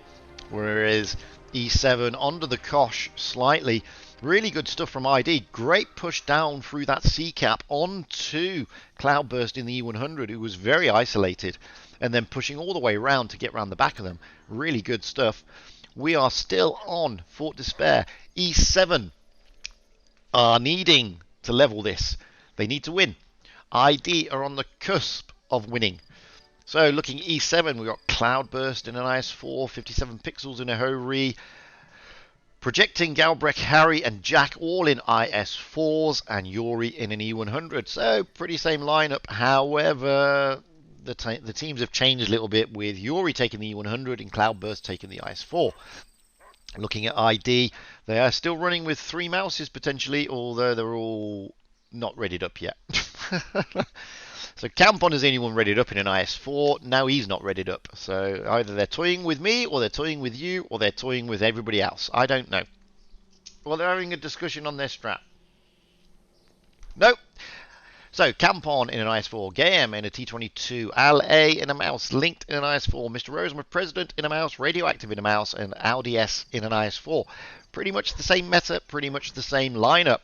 whereas E7 under the cosh slightly. Really good stuff from ID. Great push down through that C cap onto Cloudburst in the E100, who was very isolated, and then pushing all the way around to get around the back of them. Really good stuff. We are still on Fort Despair. E7 are needing to level this. They need to win. ID are on the cusp of winning. So looking at E7, we've got Cloudburst in an IS-4, 57 pixels in a Ho-Re, projecting Galbrecht, Harry and Jack all in IS-4s, and Yuri in an E100. So pretty same lineup. However, the teams have changed a little bit, with Yuri taking the E100 and Cloudburst taking the IS-4. Looking at ID, they are still running with 3 mouses potentially, although they're all not readied up yet. So Campon is the only one readied up in an IS-4. Now he's not readied up. So either they're toying with me, or they're toying with you, or they're toying with everybody else. I don't know. Well, they're having a discussion on their strat. Nope. So Campon in an IS-4, Game in a T22, LA in a mouse, Linked in an IS-4, Mr. Roseman President in a mouse, Radioactive in a mouse, and Audi S in an IS-4. Pretty much the same meta, pretty much the same lineup.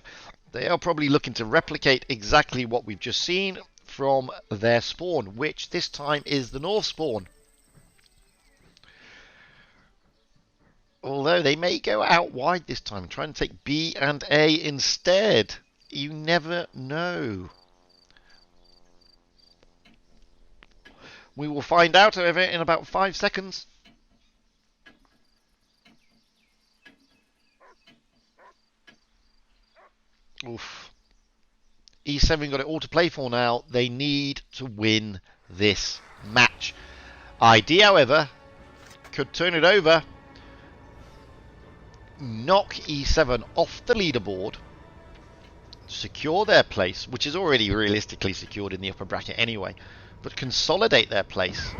They are probably looking to replicate exactly what we've just seen from their spawn, which this time is the North spawn. Although they may go out wide this time, trying to take B and A instead. You never know. We will find out, however, in about 5 seconds. Oof. E7 got it all to play for now. They need to win this match. ID, however, could turn it over, knock E7 off the leaderboard, secure their place, which is already realistically secured in the upper bracket anyway, but consolidate their place.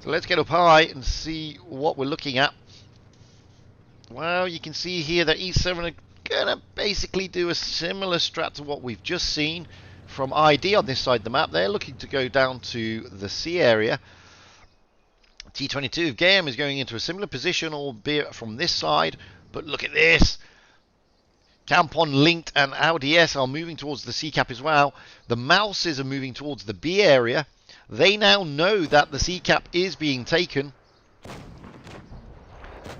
So let's get up high and see what we're looking at. Well, you can see here that E7 are going to basically do a similar strat to what we've just seen from ID on this side of the map. They're looking to go down to the C area. T22 Game is going into a similar position, albeit from this side. But look at this. Campon, Linked and Audi S are moving towards the C cap as well. The Mouses are moving towards the B area. They now know that the C cap is being taken.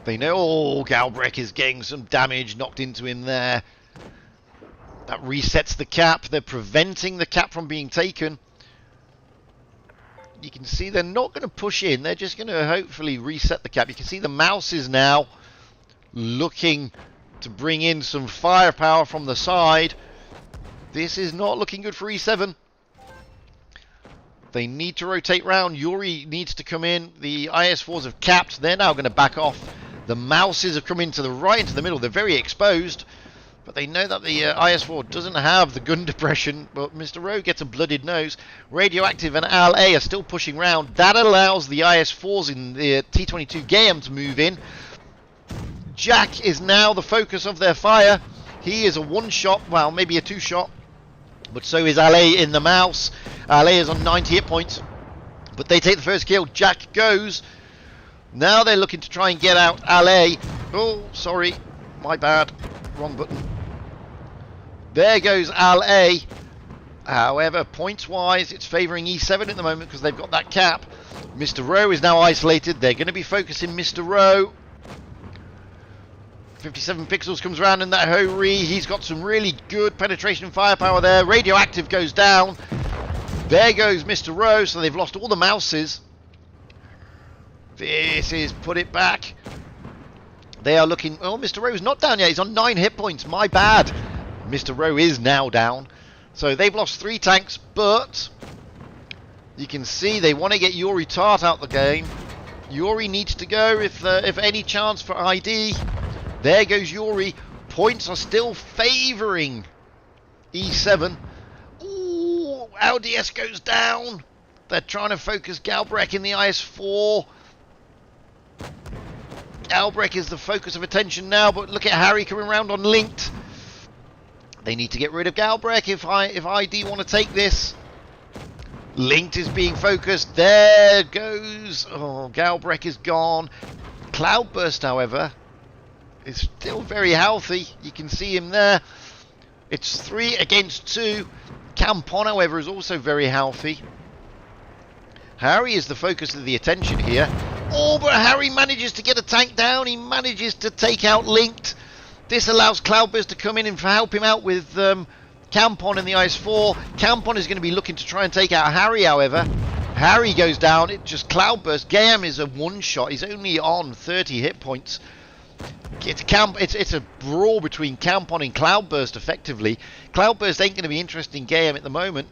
They know, oh, Galbrecht is getting some damage knocked into him there. That resets the cap. They're preventing the cap from being taken. You can see they're not going to push in. They're just going to hopefully reset the cap. You can see the Mouses now looking to bring in some firepower from the side. This is not looking good for E7. They need to rotate round. Yuri needs to come in. The IS-4s have capped. They're now going to back off. The Mouses have come into the right into the middle. They're very exposed. But they know that the IS-4 doesn't have the gun depression. But Mr. Rowe gets a blooded nose. Radioactive and LA are still pushing round. That allows the IS-4s in the T22 Game to move in. Jack is now the focus of their fire. He is a one-shot, well, maybe a two-shot. But so is LA in the mouse. LA is on 90 hit points. But they take the first kill. Jack goes. Now they're looking to try and get out LA. Oh, sorry. My bad. Wrong button. There goes LA. However, points-wise, it's favouring E7 at the moment because they've got that cap. Mr. Rowe is now isolated. They're going to be focusing Mr. Rowe. 57 pixels comes around in that Ho-Ri. He's got some really good penetration firepower there. Radioactive goes down. There goes Mr. Rowe. So they've lost all the mouses. This is put it back. They are looking... Oh, Mr. Rowe's not down yet. He's on 9 hit points. My bad. Mr. Rowe is now down. So they've lost 3 tanks, but you can see they want to get Yuri Tart out the game. Yuri needs to go if any chance for ID. There goes Yuri. Points are still favouring E7. Ooh, LDS goes down. They're trying to focus Galbrek in the IS-4. Galbrek is the focus of attention now, but look at Harry coming around on Linked. They need to get rid of Galbrek if ID want to take this. Linked is being focused. There goes... Oh, Galbrek is gone. Cloudburst, however, is still very healthy. You can see him there. It's 3 against 2. Campon, however, is also very healthy. Harry is the focus of the attention here. Oh, but Harry manages to get a tank down. He manages to take out Linked. This allows Cloudburst to come in and help him out with Campon in the IS-4. Campon is going to be looking to try and take out Harry, however. Harry goes down. It just Cloudburst. Gayam is a one-shot. He's only on 30 hit points. It's a brawl between Campon and Cloudburst, effectively. Cloudburst ain't going to be interested in Gayam at the moment.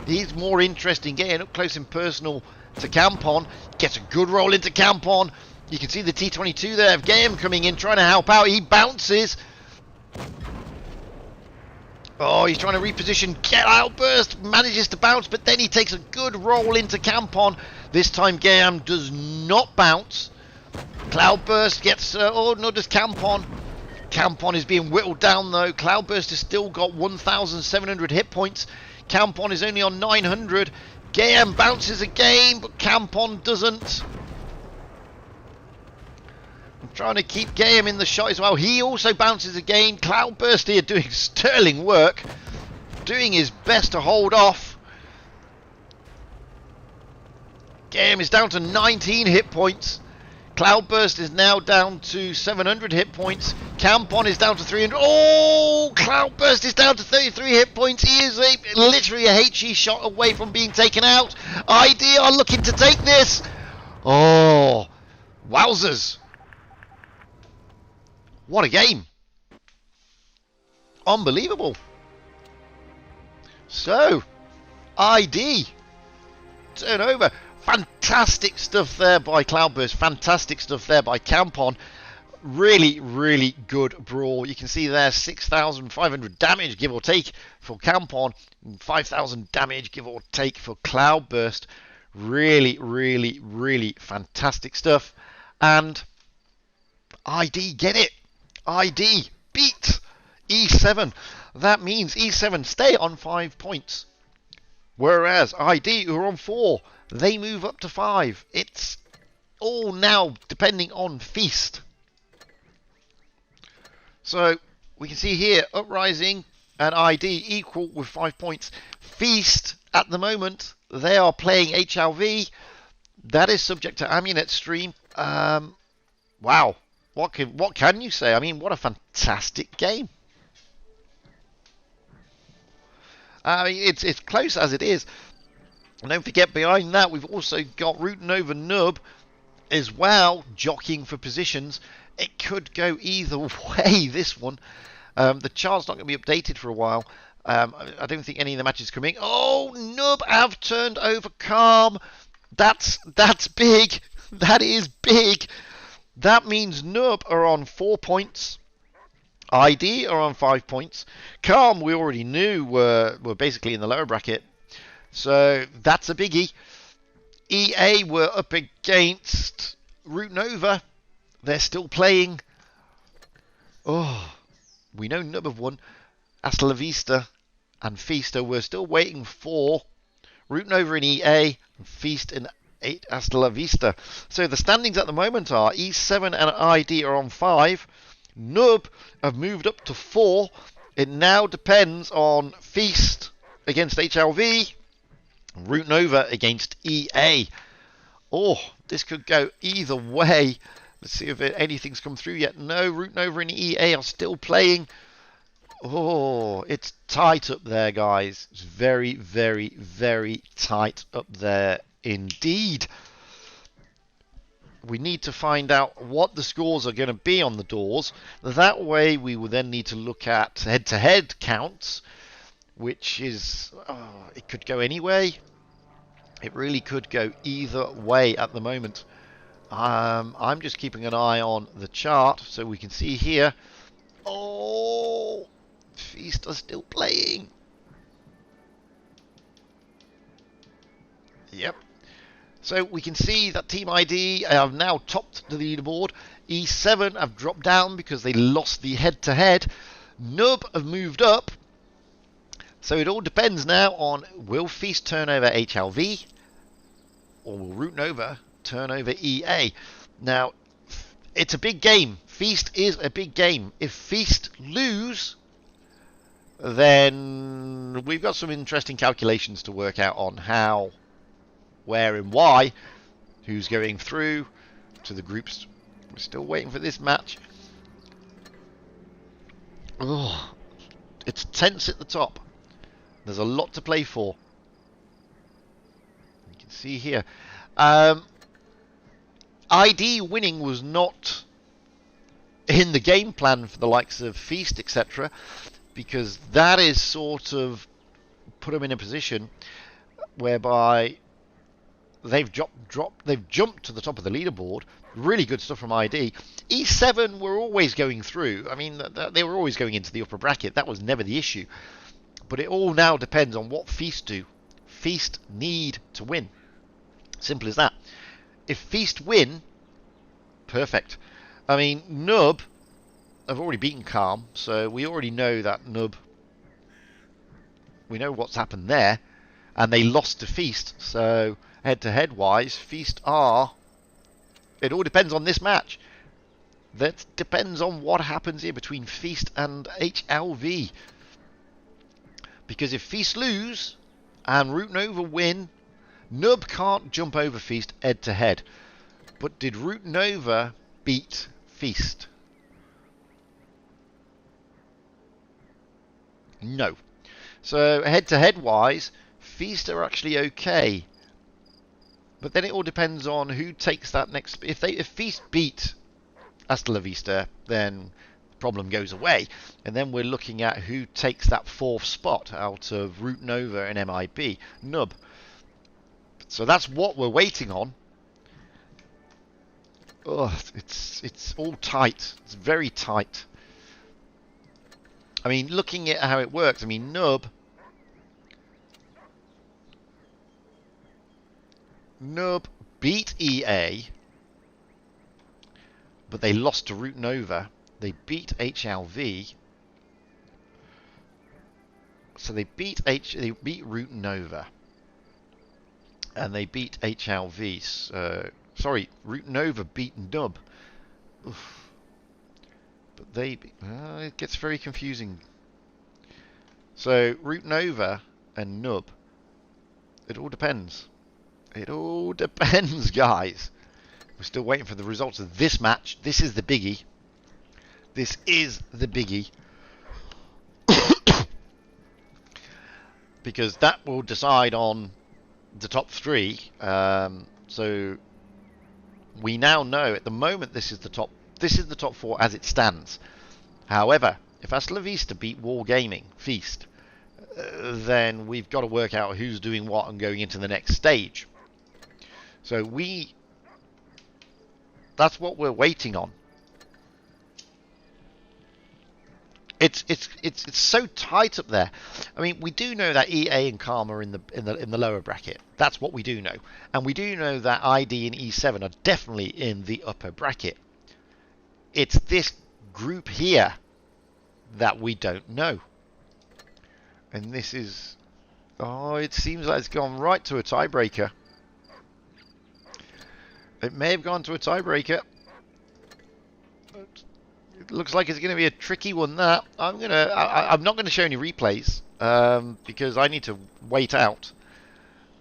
He's more interested in getting up close and personal to Campon. Gets a good roll into Campon. You can see the T-22 there of Gayam coming in, trying to help out. He bounces. Oh, he's trying to reposition. Cloudburst manages to bounce, but then he takes a good roll into Campon. This time Gayam does not bounce. Cloudburst gets... oh, no, does Campon. Campon is being whittled down, though. Cloudburst has still got 1,700 hit points. Campon is only on 900. Gayam bounces again, but Campon doesn't. I'm trying to keep Gayam in the shot as well. He also bounces again. Cloudburst here doing sterling work. Doing his best to hold off. Gayam is down to 19 hit points. Cloudburst is now down to 700 hit points. Campon is down to 300. Oh, Cloudburst is down to 33 hit points. He is literally a HE shot away from being taken out. ID are looking to take this. Oh, wowzers. What a game. Unbelievable. So, ID. Turnover. Fantastic stuff there by Cloudburst. Fantastic stuff there by Campon. Really, really good brawl. You can see there 6,500 damage, give or take, for Campon. 5,000 damage, give or take, for Cloudburst. Really, really, really fantastic stuff. And ID get it. ID beat E7. That means E7 stay on 5 points. Whereas ID, who are on 4, they move up to 5. It's all now depending on Feast. So we can see here Uprising and ID equal with 5 points. Feast at the moment, they are playing HLV. That is subject to Amunet stream. Wow. What can you say? I mean, what a fantastic game. It's close as it is. And don't forget, behind that, we've also got Root Nova Nub as well, jockeying for positions. It could go either way, this one. The chart's not going to be updated for a while. I don't think any of the matches coming. Oh, Nub have turned over Calm. That's big. That is big. That means Nub are on 4 points. ID are on 5 points. Calm, we already knew, were basically in the lower bracket. So that's a biggie. EA were up against Root Nova. They're still playing. Oh, we know Nub have won. Hasta la Vista and Feaster were still waiting for Root Nova and EA, and Feast and 8 Hasta la Vista. So the standings at the moment are E7 and ID are on 5. Nub have moved up to 4. It now depends on Feast against HLV, Root Nova against EA. Oh, this could go either way. Let's see if anything's come through yet. No, Root Nova and EA are still playing. Oh, it's tight up there, guys. It's very, very, very tight up there indeed. We need to find out what the scores are going to be on the doors. That way we will then need to look at head-to-head counts, which is, it could go any way. It really could go either way at the moment. I'm just keeping an eye on the chart so we can see here. Oh, Feast are still playing. Yep. So we can see that Team ID have now topped the leaderboard. E7 have dropped down because they lost the head-to-head. Nub have moved up. So it all depends now on, will Feast turn over HLV or will Root Nova turn over EA? Now, it's a big game. Feast is a big game. If Feast lose, then we've got some interesting calculations to work out on how, where and why, who's going through to the groups. We're still waiting for this match. Oh, it's tense at the top. There's a lot to play for. You can see here. ID winning was not in the game plan for the likes of Feast, etc., because that is sort of put them in a position whereby they've jumped to the top of the leaderboard. Really good stuff from ID. E7 were always going through. I mean, they were always going into the upper bracket. That was never the issue. But it all now depends on what Feast do. Feast need to win. Simple as that. If Feast win, perfect. I mean, Nub have already beaten Calm, so we already know that Nub, we know what's happened there, and they lost to Feast. So head-to-head wise, Feast are, it all depends on this match. That depends on what happens here between Feast and HLV. Because if Feast lose and Root Nova win, Nub can't jump over Feast head-to-head. But did Root Nova beat Feast? No. So head-to-head wise, Feast are actually okay. But then it all depends on who takes that next. If Feast beat Hasta La Vista, then the problem goes away. And then we're looking at who takes that fourth spot out of Root Nova and MIB. Nub. So that's what we're waiting on. Ugh, it's all tight. It's very tight. I mean, looking at how it works, I mean, Nub beat EA, but they lost to Root Nova. They beat HLV. So they beat Root Nova. And they beat HLV. Sorry, Root Nova beat Nub. Oof. But they... it gets very confusing. So, Root Nova and Nub. It all depends. It all depends, guys. We're still waiting for the results of this match. This is the biggie. This is the biggie. Because that will decide on the top three. So we now know at the moment this is the top four as it stands. However, if Hasta La Vista beat Wargaming Feast, then we've got to work out who's doing what and going into the next stage. So that's what we're waiting on. It's so tight up there. I mean, we do know that EA and Calm are in the lower bracket. That's what we do know, and we do know that ID and E7 are definitely in the upper bracket. It's this group here that we don't know, and this is. Oh, it seems like it's gone right to a tiebreaker. It may have gone to a tiebreaker. It looks like it's going to be a tricky one. That I'm not going to show any replays because I need to wait out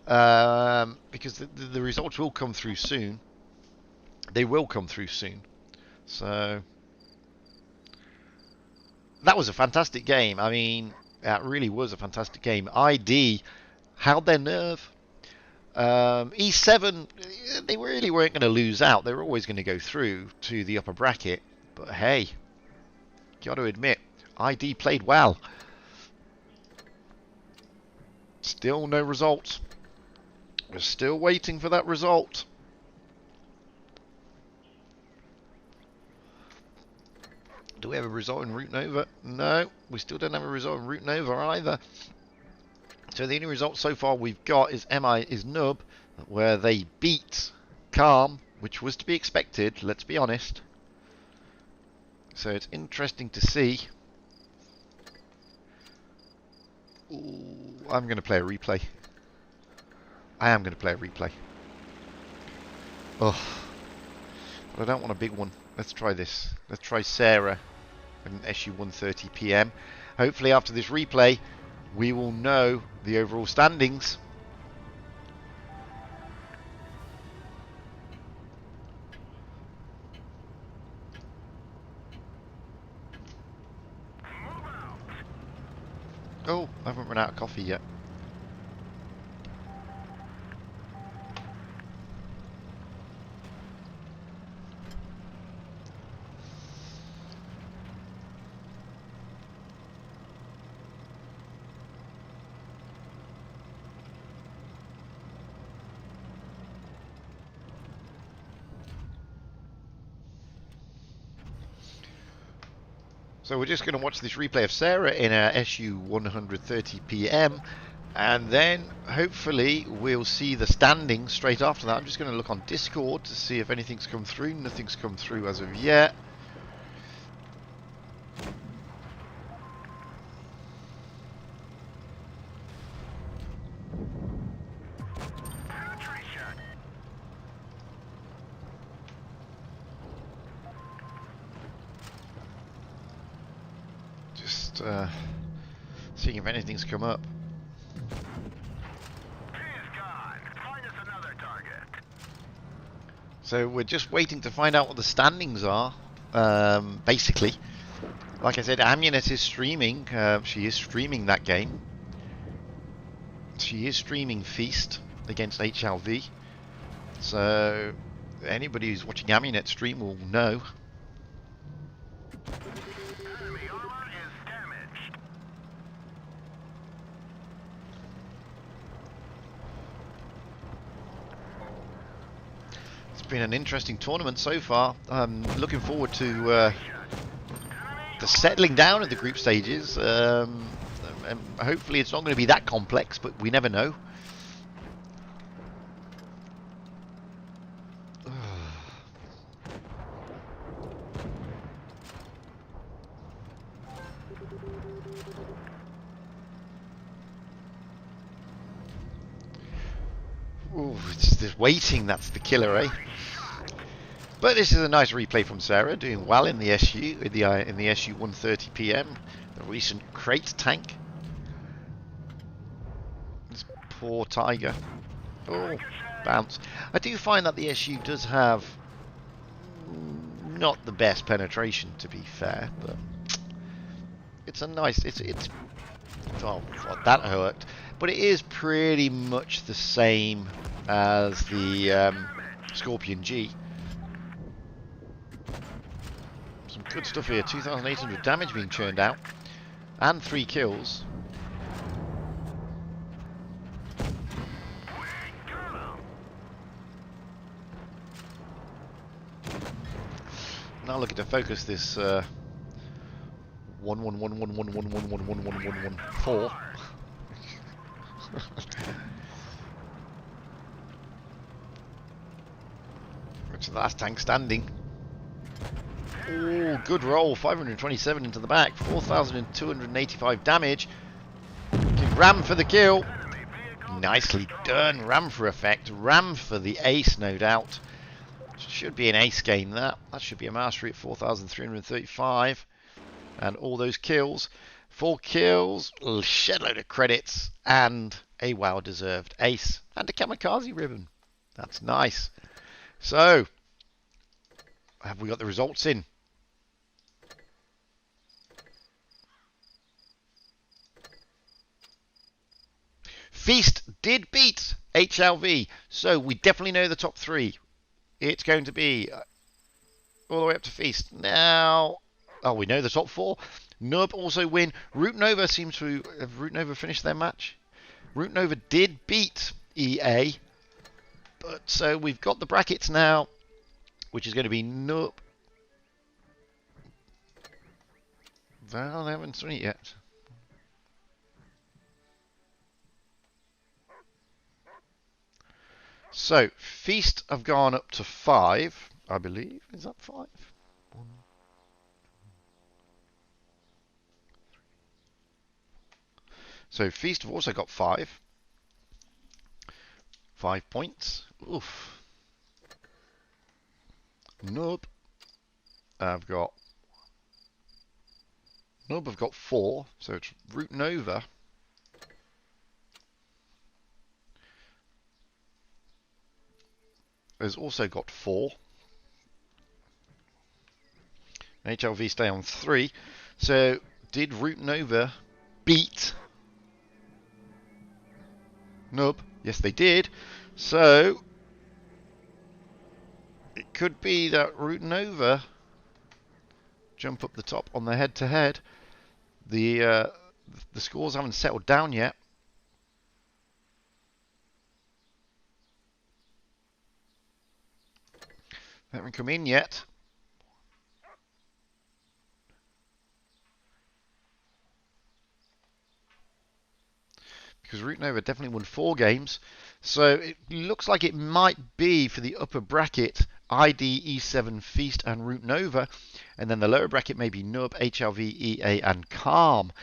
because the results will come through soon. They will come through soon. So that was a fantastic game. I mean, that really was a fantastic game. ID held their nerve. E7, they really weren't going to lose out. They were always going to go through to the upper bracket. But hey, got to admit, ID played well. Still no result. We're still waiting for that result. Do we have a result in Route Nova? No, we still don't have a result in Route Nova either. So the only result so far we've got is Nub, where they beat Calm, which was to be expected, let's be honest. So it's interesting to see. Ooh, I'm going to play a replay. I am going to play a replay. Oh, but I don't want a big one. Let's try this. Let's try Sarah and SU 1:30 PM. Hopefully after this replay we will know the overall standings. Oh, I haven't run out of coffee yet. So we're just going to watch this replay of Sarah in a SU 130 PM, and then hopefully we'll see the standings straight after that. I'm just going to look on Discord to see if anything's come through. Nothing's come through as of yet. Seeing if anything's come up. So we're just waiting to find out what the standings are. Basically, like I said, Amunet is streaming. She is streaming that game. She is streaming Feast against HLV. So anybody who's watching Amunet stream will know. Been an interesting tournament so far. I'm looking forward to the settling down of the group stages. And hopefully it's not going to be that complex, but we never know. Ooh, it's just waiting that's the killer, eh? But this is a nice replay from Sarah, doing well in the SU, in the SU 130 PM, the recent crate tank. This poor Tiger. Oh, bounce. I do find that the SU does have not the best penetration, to be fair, but it's a nice. It's. Oh, that hurt. But it is pretty much the same as the Scorpion G. Some good stuff here. 2,800 damage being churned out. And 3 kills. Now looking to focus this 1-1-1-1-1-1-1-1-1-1-1-1-1-4. Which is the last tank standing. Oh, good roll. 527 into the back. 4,285 damage. Ram for the kill. Nicely done. Ram for effect. Ram for the ace, no doubt. Should be an ace game, that. That should be a mastery at 4,335. And all those kills. 4 kills. A shed load of credits. And a well-deserved ace, and a kamikaze ribbon. That's nice. So, have we got the results in? Feast did beat HLV, so we definitely know the top three. It's going to be all the way up to Feast. Now, oh, we know the top four. Nub also win. Root Nova seems to have Root Nova finished their match. Root Nova did beat EA, but so we've got the brackets now, which is going to be Nub. Well, they haven't done it yet. So, Feast have gone up to 5, I believe. Is that 5? 1. So, Feast have also got 5. 5 points. Oof. Nub have got 4. So, it's Root Nova. Has also got 4. HLV stay on 3. So, did Root Nova beat Nub? Yes, they did. So, it could be that Root Nova jump up the top on the head-to-head. The scores haven't settled down yet. They haven't come in yet. Because Root Nova definitely won 4 games. So it looks like it might be for the upper bracket ID, E7, Feast and Root Nova. And then the lower bracket may be Nub, HLV, EA and Calm.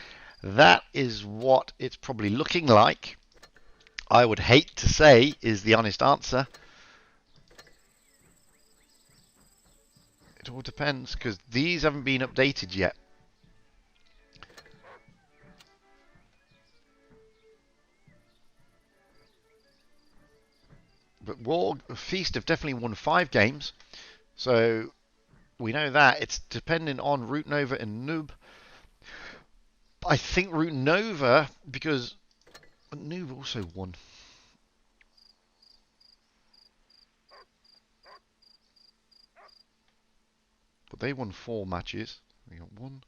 That is what it's probably looking like. I would hate to say is the honest answer. It all depends, because these haven't been updated yet. But Feast have definitely won 5 games. So we know that. It's depending on Root Nova and Noob. I think Root Nova, because Noob also won. But they won 4 matches. We got 1.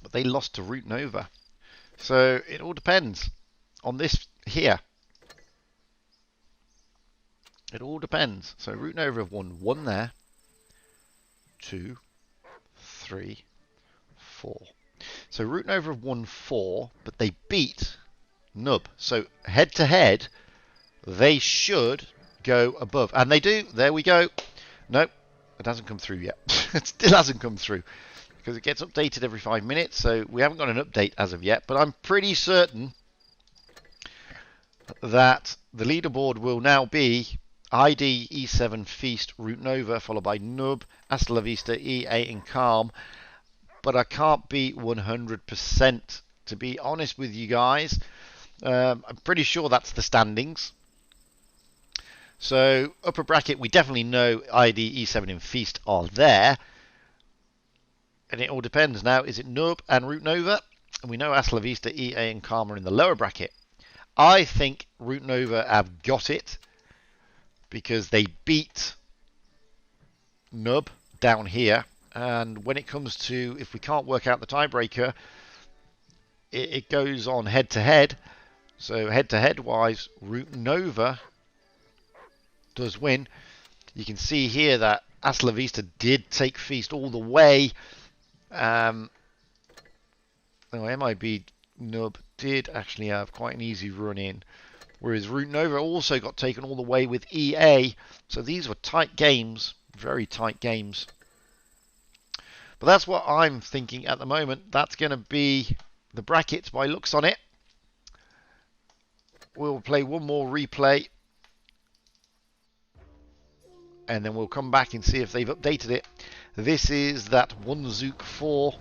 But they lost to Root Nova. So it all depends on this here. It all depends. So Root Nova have won 1 there. 2, 3, 4. So Root Nova have won 4, but they beat Nub. So head to head, they should go above. And they do. There we go. Nope, it hasn't come through yet. It still hasn't come through. Because it gets updated every 5 minutes. So we haven't got an update as of yet. But I'm pretty certain that the leaderboard will now be ID, E7, Feast, Root Nova, followed by Nub, Hasta La Vista, EA and Calm. But I can't be 100% to be honest with you guys. I'm pretty sure that's the standings. So upper bracket, we definitely know ID, E7 and Feast are there. And it all depends now. Is it Nub and Root Nova? And we know Hasta La Vista, EA and Calm are in the lower bracket. I think Root Nova have got it because they beat Nub down here. And when it comes to, if we can't work out the tiebreaker, it goes on head to head. So head to head wise, Root Nova does win. You can see here that Hasta La Vista did take Feast all the way. MIB Nub did actually have quite an easy run in, whereas Root Nova also got taken all the way with EA. So these were tight games, very tight games. But that's what I'm thinking at the moment. That's going to be the brackets by looks on it. We'll play one more replay. And then we'll come back and see if they've updated it. This is that 1 Zook 4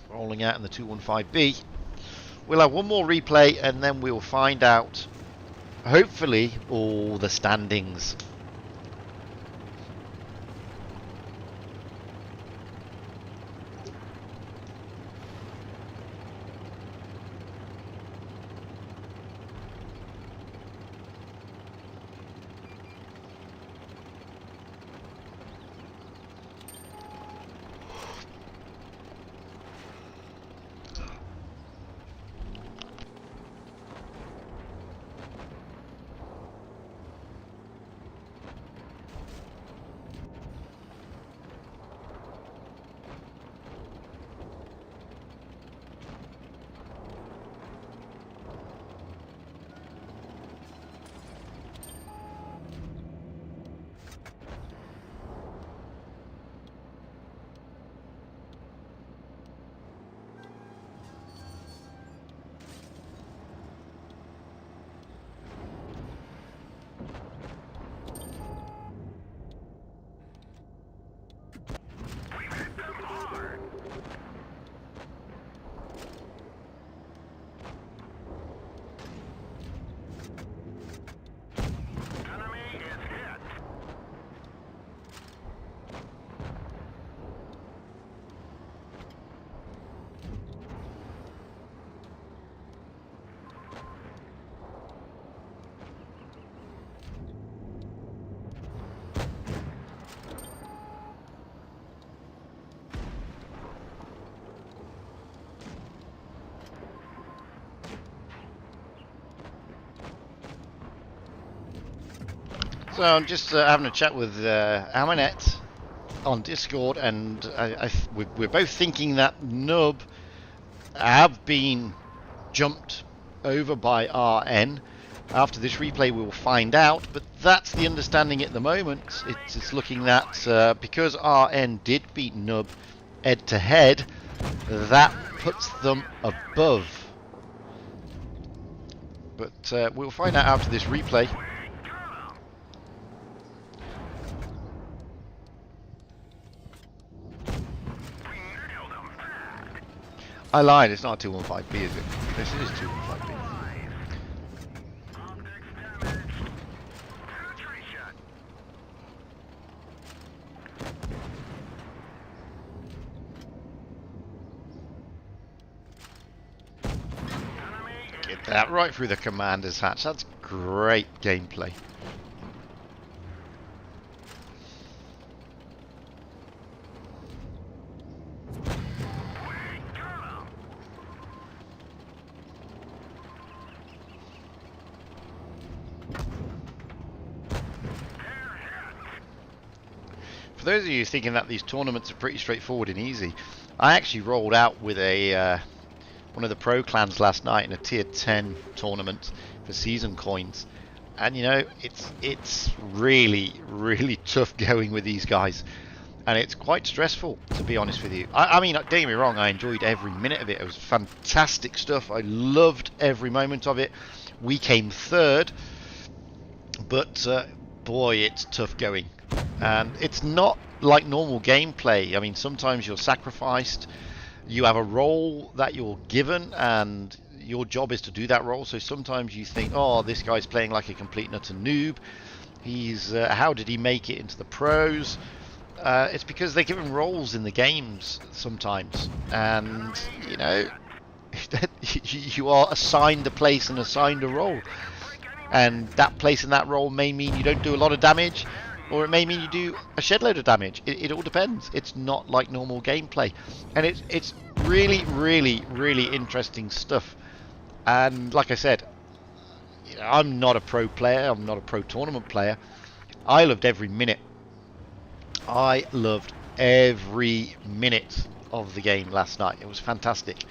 rolling out in the 215B. We'll have one more replay and then we'll find out, hopefully, all the standings. So I'm just having a chat with Aminette on Discord, and we're both thinking that Nub have been jumped over by RN. After this replay we will find out, but that's the understanding at the moment. It's looking that because RN did beat Nub head to head, that puts them above. But we'll find out after this replay. I lied, it's not a 215B, is it? This is 215B. Get that right through the commander's hatch. That's great gameplay. For those of you thinking that these tournaments are pretty straightforward and easy, I actually rolled out with a one of the pro clans last night in a tier 10 tournament for season coins, and you know it's really tough going with these guys, and it's quite stressful, to be honest with you. I mean, don't get me wrong, I enjoyed every minute of it. It was fantastic stuff. I loved every moment of it. We came third, but boy, it's tough going. And it's not like normal gameplay. I mean, sometimes you're sacrificed, you have a role that you're given, and your job is to do that role. So sometimes you think, oh, this guy's playing like a complete nutter noob. He's how did he make it into the pros? It's because they're given roles in the games sometimes, and you know, you are assigned a place and assigned a role, and that place and that role may mean you don't do a lot of damage, or it may mean you do a shed load of damage. It all depends. It's not like normal gameplay, and it's really interesting stuff. And like I said, you know, I'm not a pro player. I'm not a pro tournament player. I loved every minute. I loved every minute of the game last night. It was fantastic.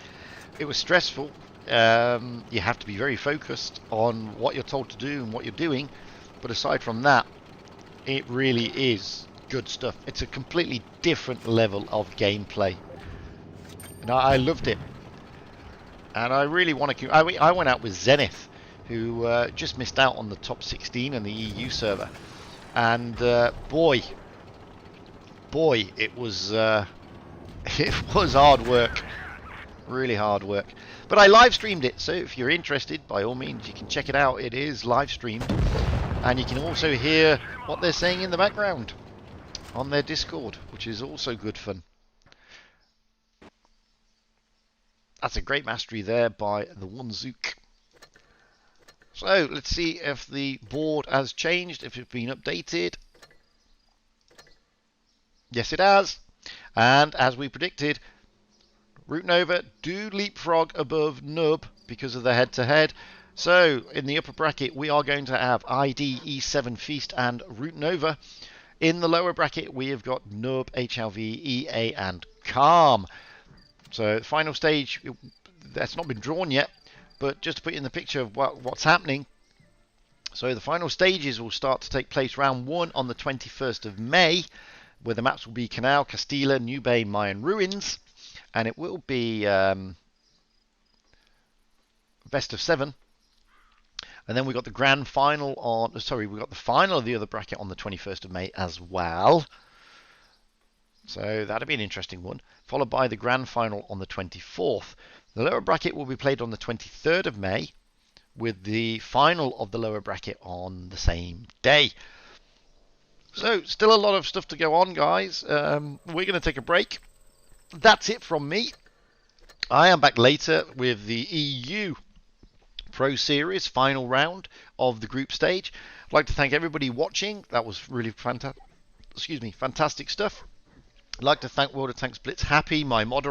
It was stressful. You have to be very focused on what you're told to do and what you're doing, but aside from that, it really is good stuff. It's a completely different level of gameplay, and I loved it. And I really want to. I went out with Zenith, who just missed out on the top 16 in the EU server, and boy, it was it was hard work. Really hard work. But I live streamed it, so if you're interested, by all means, you can check it out. It is live streamed. And you can also hear what they're saying in the background on their Discord, which is also good fun. That's a great mastery there by the one Zook. So let's see if the board has changed, if it's been updated. Yes, it has. And as we predicted, Root Nova do leapfrog above Nub because of the head-to-head. So in the upper bracket, we are going to have ID, E7 Feast, and Root Nova. In the lower bracket, we have got Nub, HLV, EA, and Calm. So the final stage, that's not been drawn yet, but just to put you in the picture of what's happening. So the final stages will start to take place round 1 on the 21st of May, where the maps will be Canal, Castilla, New Bay, Mayan Ruins. And it will be best of 7. And then we got the grand final on, sorry, we got the final of the other bracket on the 21st of May as well. So that'll be an interesting one. Followed by the grand final on the 24th. The lower bracket will be played on the 23rd of May, with the final of the lower bracket on the same day. So still a lot of stuff to go on, guys. We're going to take a break. That's it from me. I am back later with the EU Pro Series final round of the group stage. I'd like to thank everybody watching. That was really fantastic stuff. I'd like to thank World of Tanks Blitz Happy, my moderator.